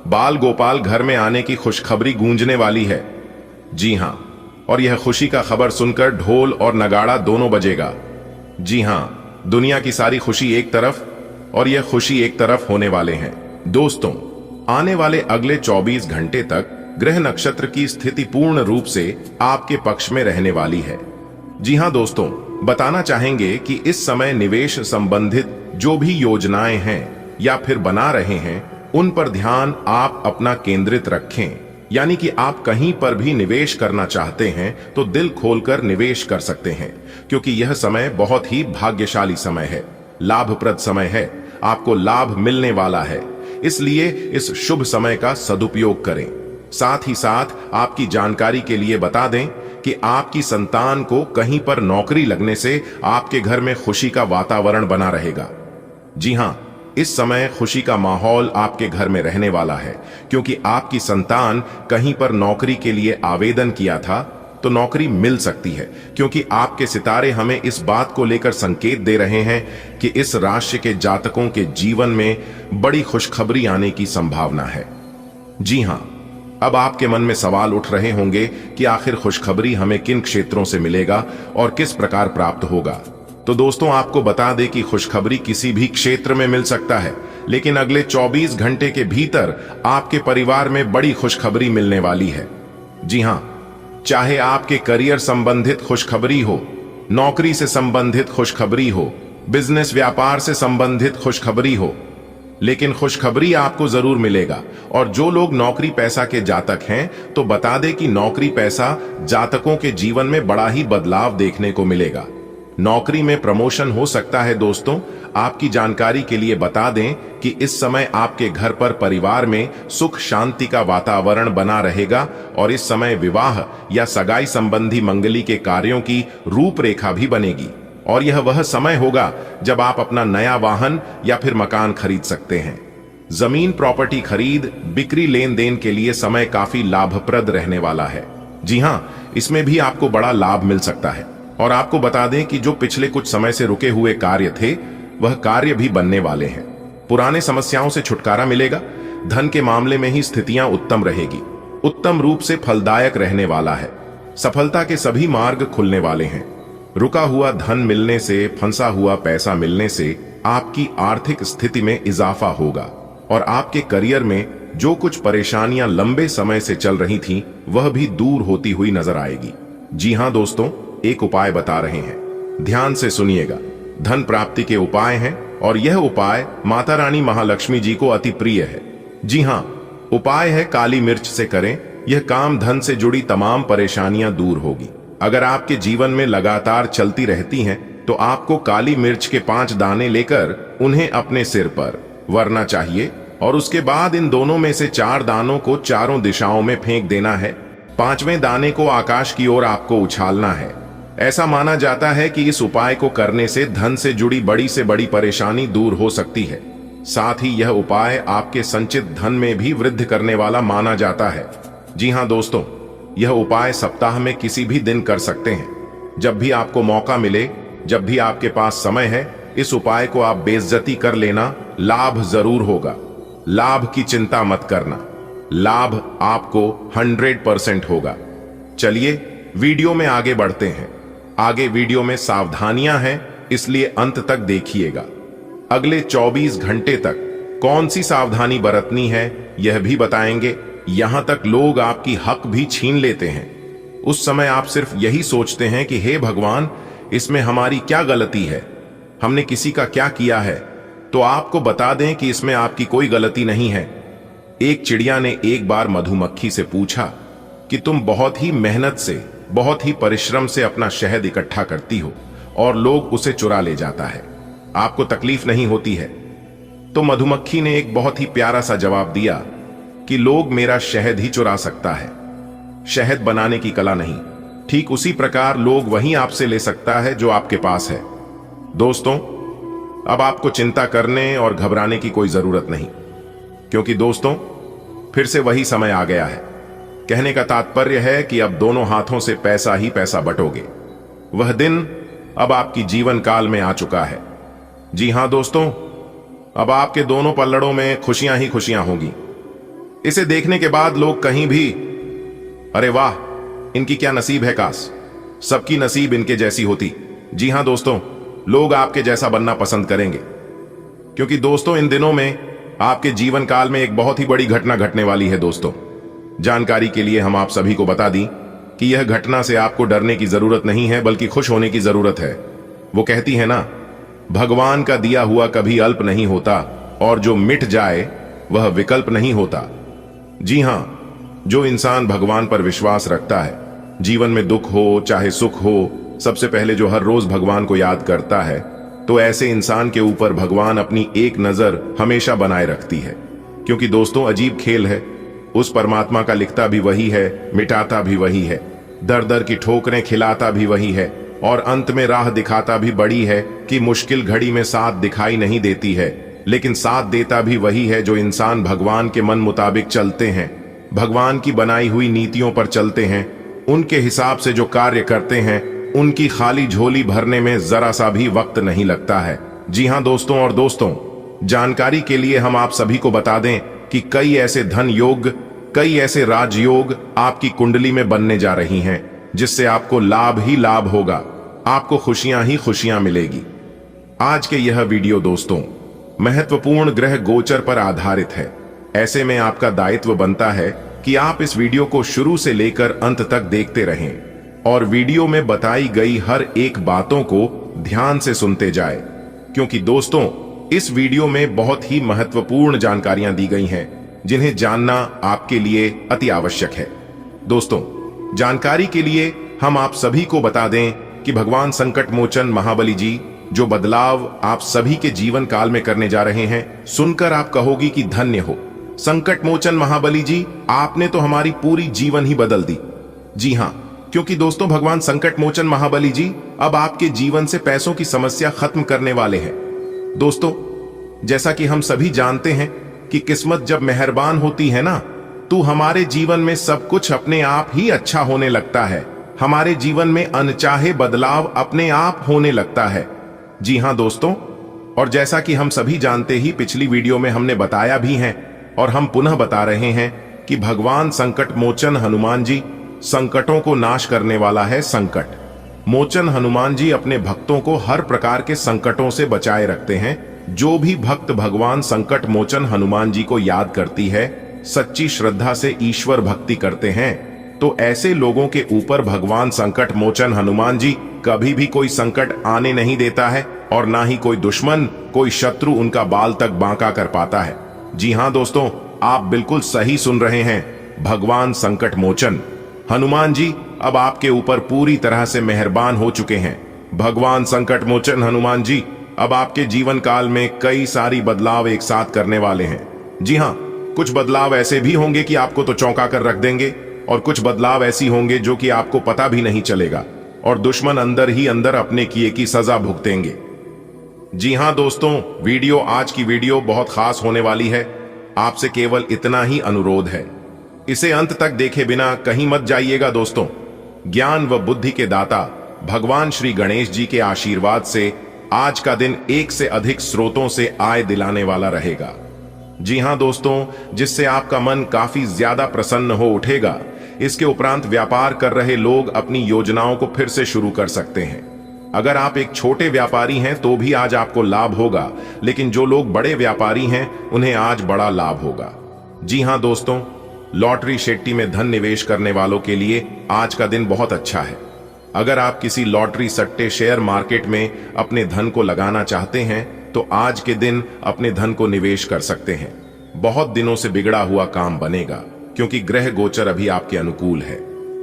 A: बाल गोपाल घर में आने की खुशखबरी गूंजने वाली है। जी हां, और यह खुशी का खबर सुनकर ढोल और नगाड़ा दोनों बजेगा। जी हां, दुनिया की सारी खुशी एक तरफ और यह खुशी एक तरफ होने वाले हैं। दोस्तों, आने वाले अगले 24 घंटे तक ग्रह नक्षत्र की स्थिति पूर्ण रूप से आपके पक्ष में रहने वाली है। जी हां दोस्तों, बताना चाहेंगे कि इस समय निवेश संबंधित जो भी योजनाएं हैं या फिर बना रहे हैं, उन पर ध्यान आप अपना केंद्रित रखें। यानी कि आप कहीं पर भी निवेश करना चाहते हैं तो दिल खोलकर निवेश कर सकते हैं, क्योंकि यह समय बहुत ही भाग्यशाली समय है, लाभप्रद समय है, आपको लाभ मिलने वाला है। इसलिए इस शुभ समय का सदुपयोग करें। साथ ही साथ आपकी जानकारी के लिए बता दें कि आपकी संतान को कहीं पर नौकरी लगने से आपके घर में खुशी का वातावरण बना रहेगा। जी हां, इस समय खुशी का माहौल आपके घर में रहने वाला है, क्योंकि आपकी संतान कहीं पर नौकरी के लिए आवेदन किया था तो नौकरी मिल सकती है, क्योंकि आपके सितारे हमें इस बात को लेकर संकेत दे रहे हैं कि इस राशि के जातकों के जीवन में बड़ी खुशखबरी आने की संभावना है। जी हां, अब आपके मन में सवाल उठ रहे होंगे कि आखिर खुशखबरी हमें किन क्षेत्रों से मिलेगा और किस प्रकार प्राप्त होगा। तो दोस्तों आपको बता दें कि खुशखबरी किसी भी क्षेत्र में मिल सकता है, लेकिन अगले 24 घंटे के भीतर आपके परिवार में बड़ी खुशखबरी मिलने वाली है। जी हां, चाहे आपके करियर संबंधित खुशखबरी हो, नौकरी से संबंधित खुशखबरी हो, बिजनेस व्यापार से संबंधित खुशखबरी हो, लेकिन खुशखबरी आपको जरूर मिलेगा। और जो लोग नौकरी पैसा के जातक हैं, तो बता दें कि नौकरी पैसा जातकों के जीवन में बड़ा ही बदलाव देखने को मिलेगा। नौकरी में प्रमोशन हो सकता है। दोस्तों आपकी जानकारी के लिए बता दें कि इस समय आपके घर पर परिवार में सुख शांति का वातावरण बना रहेगा और इस समय विवाह या सगाई संबंधी मंगली के कार्यों की रूपरेखा भी बनेगी। और यह वह समय होगा जब आप अपना नया वाहन या फिर मकान खरीद सकते हैं। जमीन प्रॉपर्टी खरीद बिक्री लेन देन के लिए समय काफी लाभप्रद रहने वाला है। जी हां, इसमें भी आपको बड़ा लाभ मिल सकता है। और आपको बता दें कि जो पिछले कुछ समय से रुके हुए कार्य थे, वह कार्य भी बनने वाले हैं। पुराने समस्याओं से छुटकारा मिलेगा। धन के मामले में ही स्थितियां उत्तम रहेगी, उत्तम रूप से फलदायक रहने वाला है। सफलता के सभी मार्ग खुलने वाले हैं। रुका हुआ धन मिलने से, फंसा हुआ पैसा मिलने से आपकी आर्थिक स्थिति में इजाफा होगा और आपके करियर में जो कुछ परेशानियां लंबे समय से चल रही थीं, वह भी दूर होती हुई नजर आएगी। जी हां दोस्तों, एक उपाय बता रहे हैं, ध्यान से सुनिएगा। धन प्राप्ति के उपाय हैं और यह उपाय माता रानी महालक्ष्मी जी को अति प्रिय है। जी हां, उपाय है काली मिर्च से करें। यह काम धन से जुड़ी तमाम परेशानियां दूर होगी। अगर आपके जीवन में लगातार चलती रहती हैं, तो आपको काली मिर्च के 5 दाने लेकर उन्हें अपने सिर पर वरना चाहिए और उसके बाद इन दोनों में से 4 दानों को चारों दिशाओं में फेंक देना है। 5वें दाने को आकाश की ओर आपको उछालना है। ऐसा माना जाता है कि इस उपाय को करने से धन से जुड़ी बड़ी से बड़ी परेशानी दूर हो सकती है। साथ ही यह उपाय आपके संचित धन में भी वृद्धि करने वाला माना जाता है। जी हां दोस्तों, यह उपाय सप्ताह में किसी भी दिन कर सकते हैं। जब भी आपको मौका मिले, जब भी आपके पास समय है, इस उपाय को आप बेइज्जती कर लेना, लाभ जरूर होगा। लाभ की चिंता मत करना, लाभ आपको 100% होगा। चलिए वीडियो में आगे बढ़ते हैं। आगे वीडियो में सावधानियां हैं, इसलिए अंत तक देखिएगा। अगले 24 घंटे तक कौन सी सावधानी बरतनी है, यह भी बताएंगे। यहां तक लोग आपकी हक भी छीन लेते हैं। उस समय आप सिर्फ यही सोचते हैं कि हे भगवान, इसमें हमारी क्या गलती है, हमने किसी का क्या किया है। तो आपको बता दें कि इसमें आपकी कोई गलती नहीं है। एक चिड़िया ने एक बार मधुमक्खी से पूछा कि तुम बहुत ही मेहनत से, बहुत ही परिश्रम से अपना शहद इकट्ठा करती हो और लोग उसे चुरा ले जाता है, आपको तकलीफ नहीं होती है? तो मधुमक्खी ने एक बहुत ही प्यारा सा जवाब दिया कि लोग मेरा शहद ही चुरा सकता है, शहद बनाने की कला नहीं। ठीक उसी प्रकार लोग वही आपसे ले सकता है जो आपके पास है। दोस्तों, अब आपको चिंता करने और घबराने की कोई जरूरत नहीं, क्योंकि दोस्तों फिर से वही समय आ गया है। कहने का तात्पर्य है कि अब दोनों हाथों से पैसा ही पैसा बटोगे। वह दिन अब आपकी जीवन काल में आ चुका है। जी हां दोस्तों, अब आपके दोनों पल्लड़ों में खुशियां ही खुशियां होंगी। इसे देखने के बाद लोग कहीं भी, अरे वाह, इनकी क्या नसीब है, काश सबकी नसीब इनके जैसी होती। जी हां दोस्तों, लोग आपके जैसा बनना पसंद करेंगे, क्योंकि दोस्तों इन दिनों में आपके जीवन काल में एक बहुत ही बड़ी घटना घटने वाली है। दोस्तों, जानकारी के लिए हम आप सभी को बता दी कि यह घटना से आपको डरने की जरूरत नहीं है, बल्कि खुश होने की जरूरत है। वो कहती है ना, भगवान का दिया हुआ कभी अल्प नहीं होता और जो मिट जाए वह विकल्प नहीं होता। जी हां, जो इंसान भगवान पर विश्वास रखता है, जीवन में दुख हो चाहे सुख हो, सबसे पहले जो हर रोज भगवान को याद करता है, तो ऐसे इंसान के ऊपर भगवान अपनी एक नजर हमेशा बनाए रखती है। क्योंकि दोस्तों अजीब खेल है, उस परमात्मा का लिखता भी वही है, मिटाता भी वही है, दर दर की ठोकरें खिलाता भी वही है और अंत में राह दिखाता भी बड़ी है कि मुश्किल घड़ी में साथ दिखाई नहीं देती है, लेकिन साथ देता भी वही है जो इंसान भगवान के मन मुताबिक चलते हैं, भगवान की बनाई हुई नीतियों पर चलते हैं, उनके हिसाब से जो कार्य करते हैं, उनकी खाली झोली भरने में जरा सा भी वक्त नहीं लगता है। जी हां दोस्तों, और दोस्तों जानकारी के लिए हम आप सभी को बता दें कि कई ऐसे धन योग, कई ऐसे राजयोग आपकी कुंडली में बनने जा रही हैं, जिससे आपको लाभ ही लाभ होगा। आपको खुशियां ही खुशियां मिलेगी। आज के यह वीडियो दोस्तों महत्वपूर्ण ग्रह गोचर पर आधारित है। ऐसे में आपका दायित्व बनता है कि आप इस वीडियो को शुरू से लेकर अंत तक देखते रहें और वीडियो में बताई गई हर एक बातों को ध्यान से सुनते जाएं, क्योंकि दोस्तों इस वीडियो में बहुत ही महत्वपूर्ण जानकारियां दी गई हैं जिन्हें जानना आपके लिए अति आवश्यक है। दोस्तों जानकारी के लिए हम आप सभी को बता दें कि भगवान संकट मोचन महाबली जी जो बदलाव आप सभी के जीवन काल में करने जा रहे हैं, सुनकर आप कहोगी कि धन्य हो संकट मोचन महाबली जी, आपने तो हमारी पूरी जीवन ही बदल दी। जी हां, क्योंकि दोस्तों भगवान संकट मोचन महाबली जी अब आपके जीवन से पैसों की समस्या खत्म करने वाले हैं। दोस्तों जैसा कि हम सभी जानते हैं कि किस्मत जब मेहरबान होती है ना, तो हमारे जीवन में सब कुछ अपने आप ही अच्छा होने लगता है। हमारे जीवन में अनचाहे बदलाव अपने आप होने लगता है। जी हां दोस्तों, और जैसा कि हम सभी जानते ही पिछली वीडियो में हमने बताया भी है और हम पुनः बता रहे हैं कि भगवान संकट मोचन हनुमान जी संकटों को नाश करने वाला है। संकट मोचन हनुमान जी अपने भक्तों को हर प्रकार के संकटों से बचाए रखते हैं। जो भी भक्त भगवान संकट मोचन हनुमान जी को याद करती है, सच्ची श्रद्धा से ईश्वर भक्ति करते हैं, तो ऐसे लोगों के ऊपर भगवान संकट मोचन हनुमान जी कभी भी कोई संकट आने नहीं देता है और ना ही कोई दुश्मन, कोई शत्रु उनका बाल तक बांका कर पाता है। जी हां दोस्तों, आप बिल्कुल सही सुन रहे हैं। भगवान संकट मोचन हनुमान जी अब आपके ऊपर पूरी तरह से मेहरबान हो चुके हैं। भगवान संकट मोचन हनुमान जी अब आपके जीवन काल में कई सारी बदलाव एक साथ करने वाले हैं। जी हां, कुछ बदलाव ऐसे भी होंगे कि आपको तो चौंका कर रख देंगे और कुछ बदलाव ऐसी होंगे जो कि आपको पता भी नहीं चलेगा और दुश्मन अंदर ही अंदर अपने किए की सजा भुगतेंगे। जी हां दोस्तों, आज की वीडियो बहुत खास होने वाली है। आपसे केवल इतना ही अनुरोध है, इसे अंत तक देखे बिना कहीं मत जाइएगा। दोस्तों ज्ञान व बुद्धि के दाता भगवान श्री गणेश जी के आशीर्वाद से आज का दिन एक से अधिक स्रोतों से आय दिलाने वाला रहेगा। जी हां दोस्तों, जिससे आपका मन काफी ज्यादा प्रसन्न हो उठेगा। इसके उपरांत व्यापार कर रहे लोग अपनी योजनाओं को फिर से शुरू कर सकते हैं। अगर आप एक छोटे व्यापारी हैं तो भी आज आपको लाभ होगा, लेकिन जो लोग बड़े व्यापारी हैं उन्हें आज बड़ा लाभ होगा। जी हां दोस्तों, लॉटरी शेट्टी में धन निवेश करने वालों के लिए आज का दिन बहुत अच्छा है। अगर आप किसी लॉटरी सट्टे शेयर मार्केट में अपने धन को लगाना चाहते हैं तो आज के दिन अपने धन को निवेश कर सकते हैं। बहुत दिनों से बिगड़ा हुआ काम बनेगा, क्योंकि ग्रह गोचर अभी आपके अनुकूल है।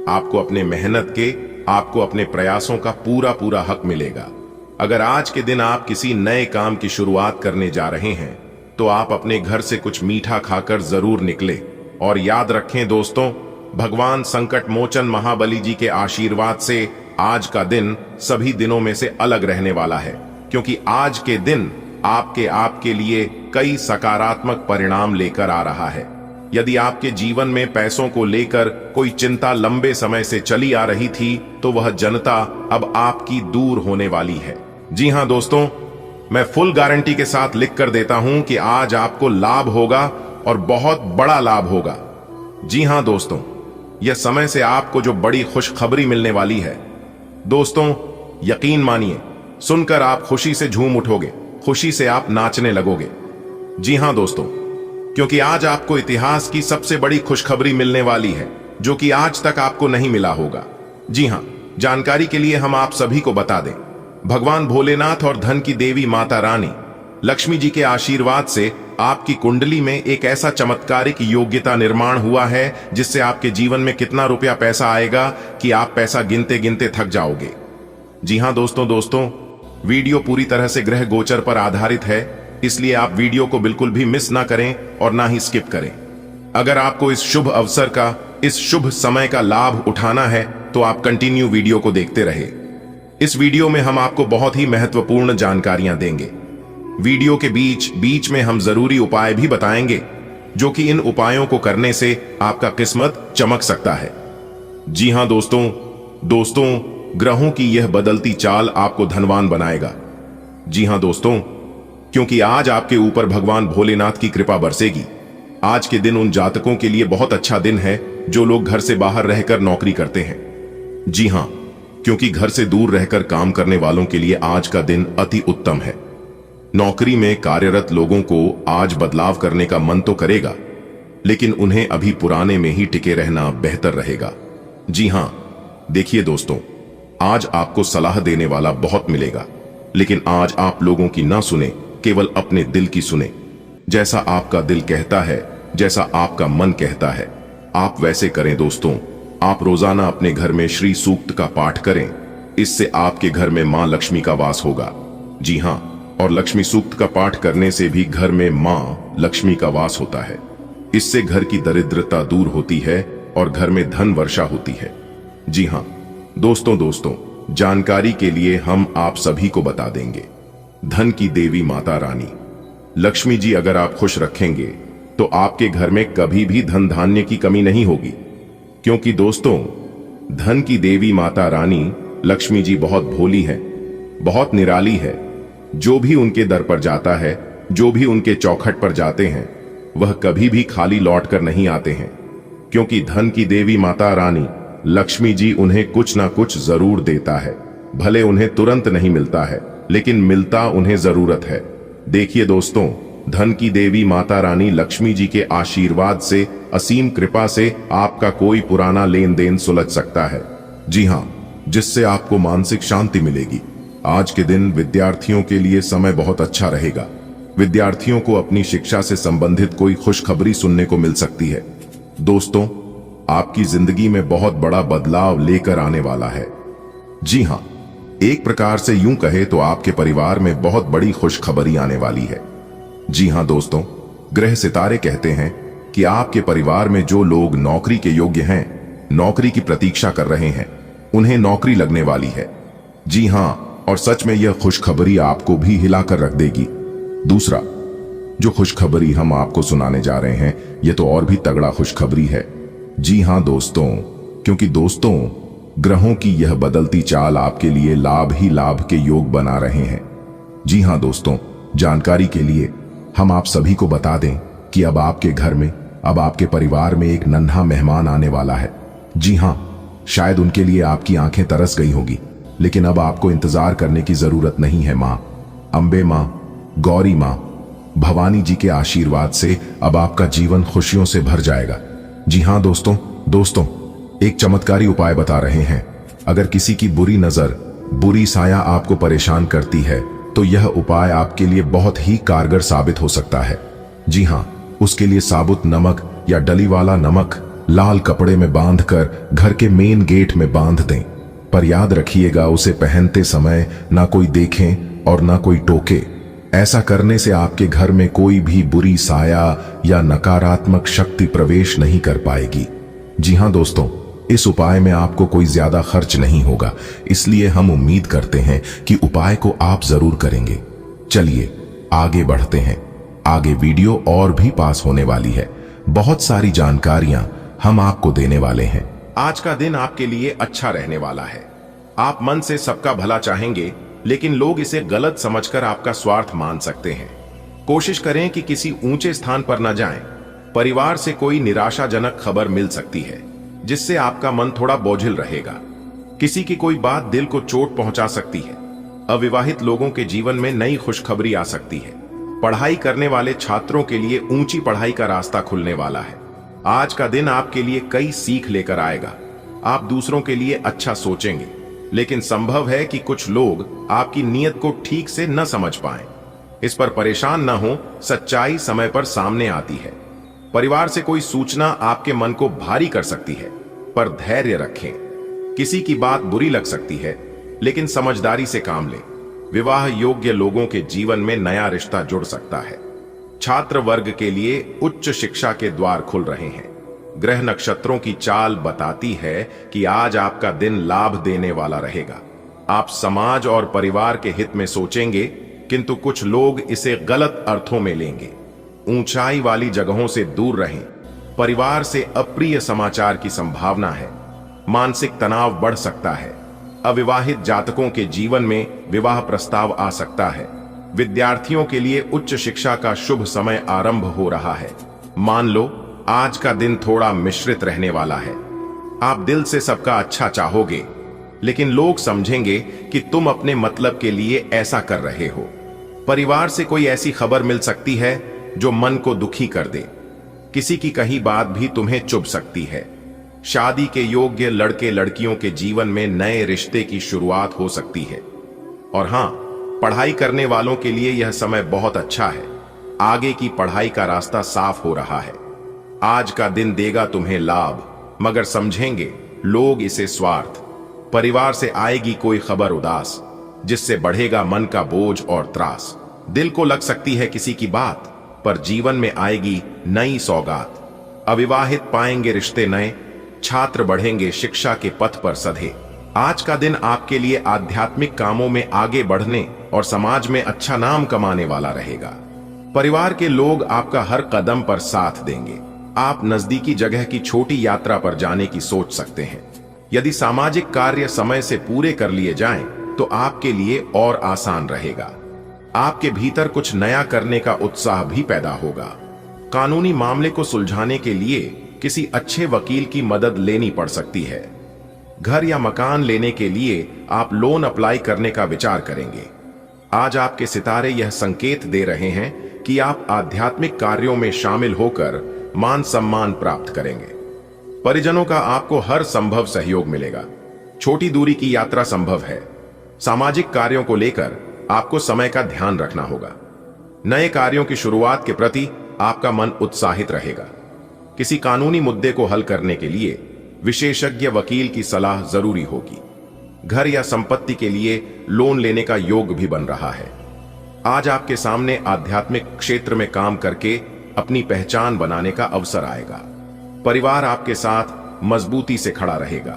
A: आपको अपने मेहनत के, आपको अपने प्रयासों का पूरा पूरा हक मिलेगा। अगर आज के दिन आप किसी नए काम की शुरुआत करने जा रहे हैं तो आप अपने घर से कुछ मीठा खाकर जरूर निकले। और याद रखें दोस्तों, भगवान संकट मोचन महाबली जी के आशीर्वाद से आज का दिन सभी दिनों में से अलग रहने वाला है, क्योंकि आज के दिन आपके लिए कई सकारात्मक परिणाम लेकर आ रहा है। यदि आपके जीवन में पैसों को लेकर कोई चिंता लंबे समय से चली आ रही थी तो वह जनता अब आपकी दूर होने वाली है। जी हां दोस्तों, मैं फुल गारंटी के साथ लिख कर देता हूं कि आज आपको लाभ होगा और बहुत बड़ा लाभ होगा। जी हां दोस्तों, यह समय से आपको जो बड़ी खुशखबरी मिलने वाली है, दोस्तों यकीन मानिए, सुनकर आप खुशी से झूम उठोगे, खुशी से आप नाचने लगोगे। जी हां दोस्तों, क्योंकि आज आपको इतिहास की सबसे बड़ी खुशखबरी मिलने वाली है, जो कि आज तक आपको नहीं मिला होगा। जी हां, जानकारी के लिए हम आप सभी को बता दें, भगवान भोलेनाथ और धन की देवी माता रानी लक्ष्मी जी के आशीर्वाद से आपकी कुंडली में एक ऐसा चमत्कारिक योग्यता निर्माण हुआ है जिससे आपके जीवन में कितना रुपया पैसा आएगा कि आप पैसा गिनते गिनते थक जाओगे। जी हां दोस्तों, वीडियो पूरी तरह से ग्रह गोचर पर आधारित है, इसलिए आप वीडियो को बिल्कुल भी मिस ना करें और ना ही स्किप करें। अगर आपको इस शुभ अवसर का, इस शुभ समय का लाभ उठाना है तो आप कंटिन्यू वीडियो को देखते रहे। इस वीडियो में हम आपको बहुत ही महत्वपूर्ण जानकारियां देंगे। वीडियो के बीच में हम जरूरी उपाय भी बताएंगे, जो कि इन उपायों को करने से आपका किस्मत चमक सकता है। जी हां दोस्तों, ग्रहों की यह बदलती चाल आपको धनवान बनाएगा। जी हां दोस्तों, क्योंकि आज आपके ऊपर भगवान भोलेनाथ की कृपा बरसेगी। आज के दिन उन जातकों के लिए बहुत अच्छा दिन है जो लोग घर से बाहर रहकर नौकरी करते हैं। जी हां, क्योंकि घर से दूर रहकर काम करने वालों के लिए आज का दिन अति उत्तम है। नौकरी में कार्यरत लोगों को आज बदलाव करने का मन तो करेगा, लेकिन उन्हें अभी पुराने में ही टिके रहना बेहतर रहेगा। जी हां, देखिए दोस्तों, आज आपको सलाह देने वाला बहुत मिलेगा, लेकिन आज आप लोगों की ना सुने, केवल अपने दिल की सुने। जैसा आपका दिल कहता है, जैसा आपका मन कहता है, आप वैसे करें दोस्तों। आप रोजाना अपने घर में श्री सूक्त का पाठ करें, इससे आपके घर में मां लक्ष्मी का वास होगा। जी हां, और लक्ष्मी सूक्त का पाठ करने से भी घर में मां लक्ष्मी का वास होता है। इससे घर की दरिद्रता दूर होती है और घर में धन वर्षा होती है। जी हां दोस्तों, जानकारी के लिए हम आप सभी को बता देंगे, धन की देवी माता रानी लक्ष्मी जी अगर आप खुश रखेंगे तो आपके घर में कभी भी धन धान्य की कमी नहीं होगी। क्योंकि दोस्तों, धन की देवी माता रानी लक्ष्मी जी बहुत भोली है, बहुत निराली है। जो भी उनके दर पर जाता है, जो भी उनके चौखट पर जाते हैं, वह कभी भी खाली लौट कर नहीं आते हैं। क्योंकि धन की देवी माता रानी लक्ष्मी जी उन्हें कुछ ना कुछ जरूर देता है। भले उन्हें तुरंत नहीं मिलता है, लेकिन मिलता उन्हें जरूरत है। देखिए दोस्तों, धन की देवी माता रानी लक्ष्मी जी के आशीर्वाद से, असीम कृपा से आपका कोई पुराना लेन देन सुलझ सकता है। जी हां, जिससे आपको मानसिक शांति मिलेगी। आज के दिन विद्यार्थियों के लिए समय बहुत अच्छा रहेगा। विद्यार्थियों को अपनी शिक्षा से संबंधित कोई खुशखबरी सुनने को मिल सकती है। दोस्तों, आपकी जिंदगी में बहुत बड़ा बदलाव लेकर आने वाला है। जी हां, एक प्रकार से यूं कहे तो आपके परिवार में बहुत बड़ी खुशखबरी आने वाली है। जी हां दोस्तों, ग्रह सितारे कहते हैं कि आपके परिवार में जो लोग नौकरी के योग्य हैं, नौकरी की प्रतीक्षा कर रहे हैं, उन्हें नौकरी लगने वाली है। जी हां, और सच में यह खुशखबरी आपको भी हिलाकर रख देगी। दूसरा, जो खुशखबरी हम आपको सुनाने जा रहे हैं, यह तो और भी तगड़ा खुशखबरी है। जी हां दोस्तों, क्योंकि दोस्तों, ग्रहों की यह बदलती चाल आपके लिए लाभ ही लाभ के योग बना रहे हैं। जी हां दोस्तों, जानकारी के लिए हम आप सभी को बता दें कि अब आपके घर में, अब आपके परिवार में एक नन्हा मेहमान आने वाला है। जी हां, शायद उनके लिए आपकी आंखें तरस गई होगी, लेकिन अब आपको इंतजार करने की जरूरत नहीं है। मां अंबे, मां गौरी, मां भवानी जी के आशीर्वाद से अब आपका जीवन खुशियों से भर जाएगा। जी हां दोस्तों, एक चमत्कारी उपाय बता रहे हैं। अगर किसी की बुरी नजर, बुरी साया आपको परेशान करती है, तो यह उपाय आपके लिए बहुत ही कारगर साबित हो सकता है। जी हां, उसके लिए साबुत नमक या डली वाला नमक लाल कपड़े में बांधकर घर के मेन गेट में बांध दें। पर याद रखिएगा, उसे पहनते समय ना कोई देखें और ना कोई टोके। ऐसा करने से आपके घर में कोई भी बुरी साया या नकारात्मक शक्ति प्रवेश नहीं कर पाएगी। जी हां दोस्तों, इस उपाय में आपको कोई ज्यादा खर्च नहीं होगा, इसलिए हम उम्मीद करते हैं कि उपाय को आप जरूर करेंगे। चलिए आगे बढ़ते हैं। आगे वीडियो और भी पास होने वाली है। बहुत सारी जानकारियां हम आपको देने वाले हैं।
B: आज का दिन आपके लिए अच्छा रहने वाला है। आप मन से सबका भला चाहेंगे, लेकिन लोग इसे गलत समझकर आपका स्वार्थ मान सकते हैं। कोशिश करें कि किसी ऊंचे स्थान पर न जाएं। परिवार से कोई निराशाजनक खबर मिल सकती है, जिससे आपका मन थोड़ा बोझिल रहेगा। किसी की कोई बात दिल को चोट पहुंचा सकती है। अविवाहित लोगों के जीवन में नई खुशखबरी आ सकती है। पढ़ाई करने वाले छात्रों के लिए ऊंची पढ़ाई का रास्ता खुलने वाला है। आज का दिन आपके लिए कई सीख लेकर आएगा। आप दूसरों के लिए अच्छा सोचेंगे, लेकिन संभव है कि कुछ लोग आपकी नीयत को ठीक से न समझ पाएं। इस पर परेशान न हो, सच्चाई समय पर सामने आती है। परिवार से कोई सूचना आपके मन को भारी कर सकती है, पर धैर्य रखें। किसी की बात बुरी लग सकती है, लेकिन समझदारी से काम लें। विवाह योग्य लोगों के जीवन में नया रिश्ता जुड़ सकता है। छात्र वर्ग के लिए उच्च शिक्षा के द्वार खुल रहे हैं। ग्रह नक्षत्रों की चाल बताती है कि आज आपका दिन लाभ देने वाला रहेगा। आप समाज और परिवार के हित में सोचेंगे, किंतु कुछ लोग इसे गलत अर्थों में लेंगे। ऊंचाई वाली जगहों से दूर रहें। परिवार से अप्रिय समाचार की संभावना है। मानसिक तनाव बढ़ सकता है। अविवाहित जातकों के जीवन में विवाह प्रस्ताव आ सकता है। विद्यार्थियों के लिए उच्च शिक्षा का शुभ समय आरंभ हो रहा है। मान लो आज का दिन थोड़ा मिश्रित रहने वाला है। आप दिल से सबका अच्छा चाहोगे, लेकिन लोग समझेंगे कि तुम अपने मतलब के लिए ऐसा कर रहे हो। परिवार से कोई ऐसी खबर मिल सकती है जो मन को दुखी कर दे। किसी की कही बात भी तुम्हें चुभ सकती है। शादी के योग्य लड़के लड़कियों के जीवन में नए रिश्ते की शुरुआत हो सकती है। और हां, पढ़ाई करने वालों के लिए यह समय बहुत अच्छा है। आगे की पढ़ाई का रास्ता साफ हो रहा है। आज का दिन देगा तुम्हें लाभ, मगर समझेंगे लोग इसे स्वार्थ। परिवार से आएगी कोई खबर उदास, जिससे बढ़ेगा मन का बोझ और त्रास। दिल को लग सकती है किसी की बात, पर जीवन में आएगी नई सौगात। अविवाहित पाएंगे रिश्ते नए, छात्र बढ़ेंगे शिक्षा के पथ पर सधे। आज का दिन आपके लिए आध्यात्मिक कामों में आगे बढ़ने और समाज में अच्छा नाम कमाने वाला रहेगा। परिवार के लोग आपका हर कदम पर साथ देंगे। आप नजदीकी जगह की छोटी यात्रा पर जाने की सोच सकते हैं। यदि सामाजिक कार्य समय से पूरे कर लिए जाएं, तो आपके लिए और आसान रहेगा। आपके भीतर कुछ नया करने का उत्साह भी पैदा होगा। कानूनी मामले को सुलझाने के लिए किसी अच्छे वकील की मदद लेनी पड़ सकती है। घर या मकान लेने के लिए आप लोन अप्लाई करने का विचार करेंगे। आज आपके सितारे यह संकेत दे रहे हैं कि आप आध्यात्मिक कार्यों में शामिल होकर मान सम्मान प्राप्त करेंगे। परिजनों का आपको हर संभव सहयोग मिलेगा। छोटी दूरी की यात्रा संभव है। सामाजिक कार्यों को लेकर आपको समय का ध्यान रखना होगा। नए कार्यों की शुरुआत के प्रति आपका मन उत्साहित रहेगा। किसी कानूनी मुद्दे को हल करने के लिए विशेषज्ञ वकील की सलाह जरूरी होगी। घर या संपत्ति के लिए लोन लेने का योग भी बन रहा है। आज आपके सामने आध्यात्मिक क्षेत्र में काम करके अपनी पहचान बनाने का अवसर आएगा। परिवार आपके साथ मजबूती से खड़ा रहेगा।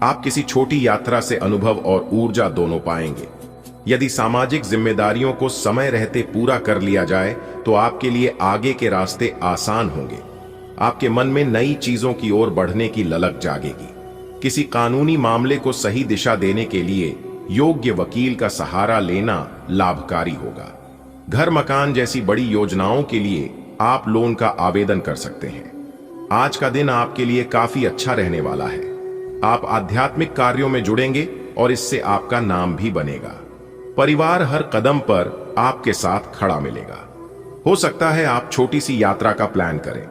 B: आप किसी छोटी यात्रा से अनुभव और ऊर्जा दोनों पाएंगे। यदि सामाजिक जिम्मेदारियों को समय रहते पूरा कर लिया जाए, तो आपके लिए आगे के रास्ते आसान होंगे। आपके मन में नई चीजों की ओर बढ़ने की ललक जागेगी। किसी कानूनी मामले को सही दिशा देने के लिए योग्य वकील का सहारा लेना लाभकारी होगा। घर मकान जैसी बड़ी योजनाओं के लिए आप लोन का आवेदन कर सकते हैं। आज का दिन आपके लिए काफी अच्छा रहने वाला है। आप आध्यात्मिक कार्यों में जुड़ेंगे और इससे आपका नाम भी बनेगा। परिवार हर कदम पर आपके साथ खड़ा मिलेगा। हो सकता है आप छोटी सी यात्रा का प्लान करें।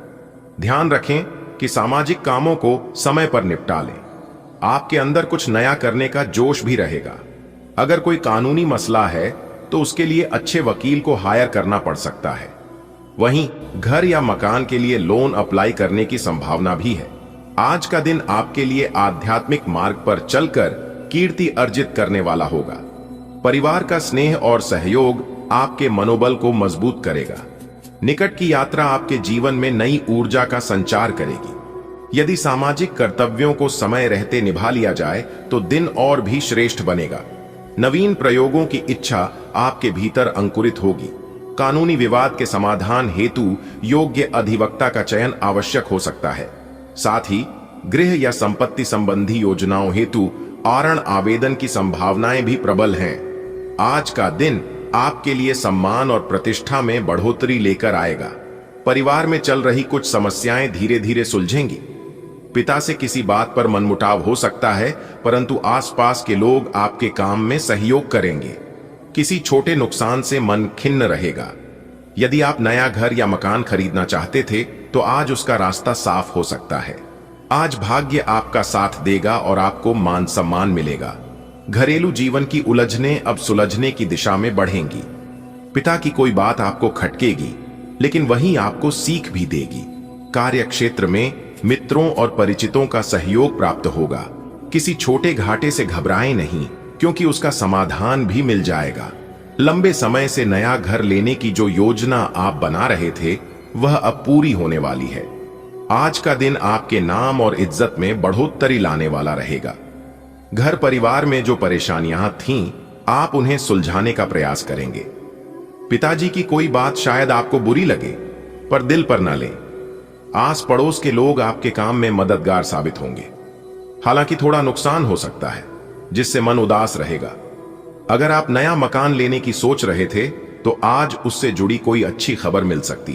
B: ध्यान रखें कि सामाजिक कामों को समय पर निपटा लें। आपके अंदर कुछ नया करने का जोश भी रहेगा। अगर कोई कानूनी मसला है तो उसके लिए अच्छे वकील को हायर करना पड़ सकता है। वहीं घर या मकान के लिए लोन अप्लाई करने की संभावना भी है। आज का दिन आपके लिए आध्यात्मिक मार्ग पर चलकर कीर्ति अर्जित करने वाला होगा। परिवार का स्नेह और सहयोग आपके मनोबल को मजबूत करेगा। निकट की यात्रा आपके जीवन में नई ऊर्जा का संचार करेगी। यदि सामाजिक कर्तव्यों को समय रहते निभा लिया जाए तो दिन और भी श्रेष्ठ बनेगा। नवीन प्रयोगों की इच्छा आपके भीतर अंकुरित होगी। कानूनी विवाद के समाधान हेतु योग्य अधिवक्ता का चयन आवश्यक हो सकता है। साथ ही गृह या संपत्ति संबंधी योजनाओं हेतु आरण आवेदन की संभावनाएं भी प्रबल हैं। आज का दिन आपके लिए सम्मान और प्रतिष्ठा में बढ़ोतरी लेकर आएगा। परिवार में चल रही कुछ समस्याएं धीरे धीरे सुलझेंगी। पिता से किसी बात पर मनमुटाव हो सकता है, परंतु आसपास के लोग आपके काम में सहयोग करेंगे। किसी छोटे नुकसान से मन खिन्न रहेगा। यदि आप नया घर या मकान खरीदना चाहते थे तो आज उसका रास्ता साफ हो सकता है। आज भाग्य आपका साथ देगा और आपको मान सम्मान मिलेगा। घरेलू जीवन की उलझनें अब सुलझने की दिशा में बढ़ेंगी। पिता की कोई बात आपको खटकेगी, लेकिन वही आपको सीख भी देगी। कार्य क्षेत्र में मित्रों और परिचितों का सहयोग प्राप्त होगा। किसी छोटे घाटे से घबराएं नहीं, क्योंकि उसका समाधान भी मिल जाएगा। लंबे समय से नया घर लेने की जो योजना आप बना रहे थे, वह अब पूरी होने वाली है। आज का दिन आपके नाम और इज्जत में बढ़ोतरी लाने वाला रहेगा। घर परिवार में जो परेशानियां थीं, आप उन्हें सुलझाने का प्रयास करेंगे। पिताजी की कोई बात शायद आपको बुरी लगे, पर दिल पर न लें। आस पड़ोस के लोग आपके काम में मददगार साबित होंगे। हालांकि थोड़ा नुकसान हो सकता है, जिससे मन उदास रहेगा। अगर आप नया मकान लेने की सोच रहे थे तो आज उससे जुड़ी कोई अच्छी खबर मिल सकती है।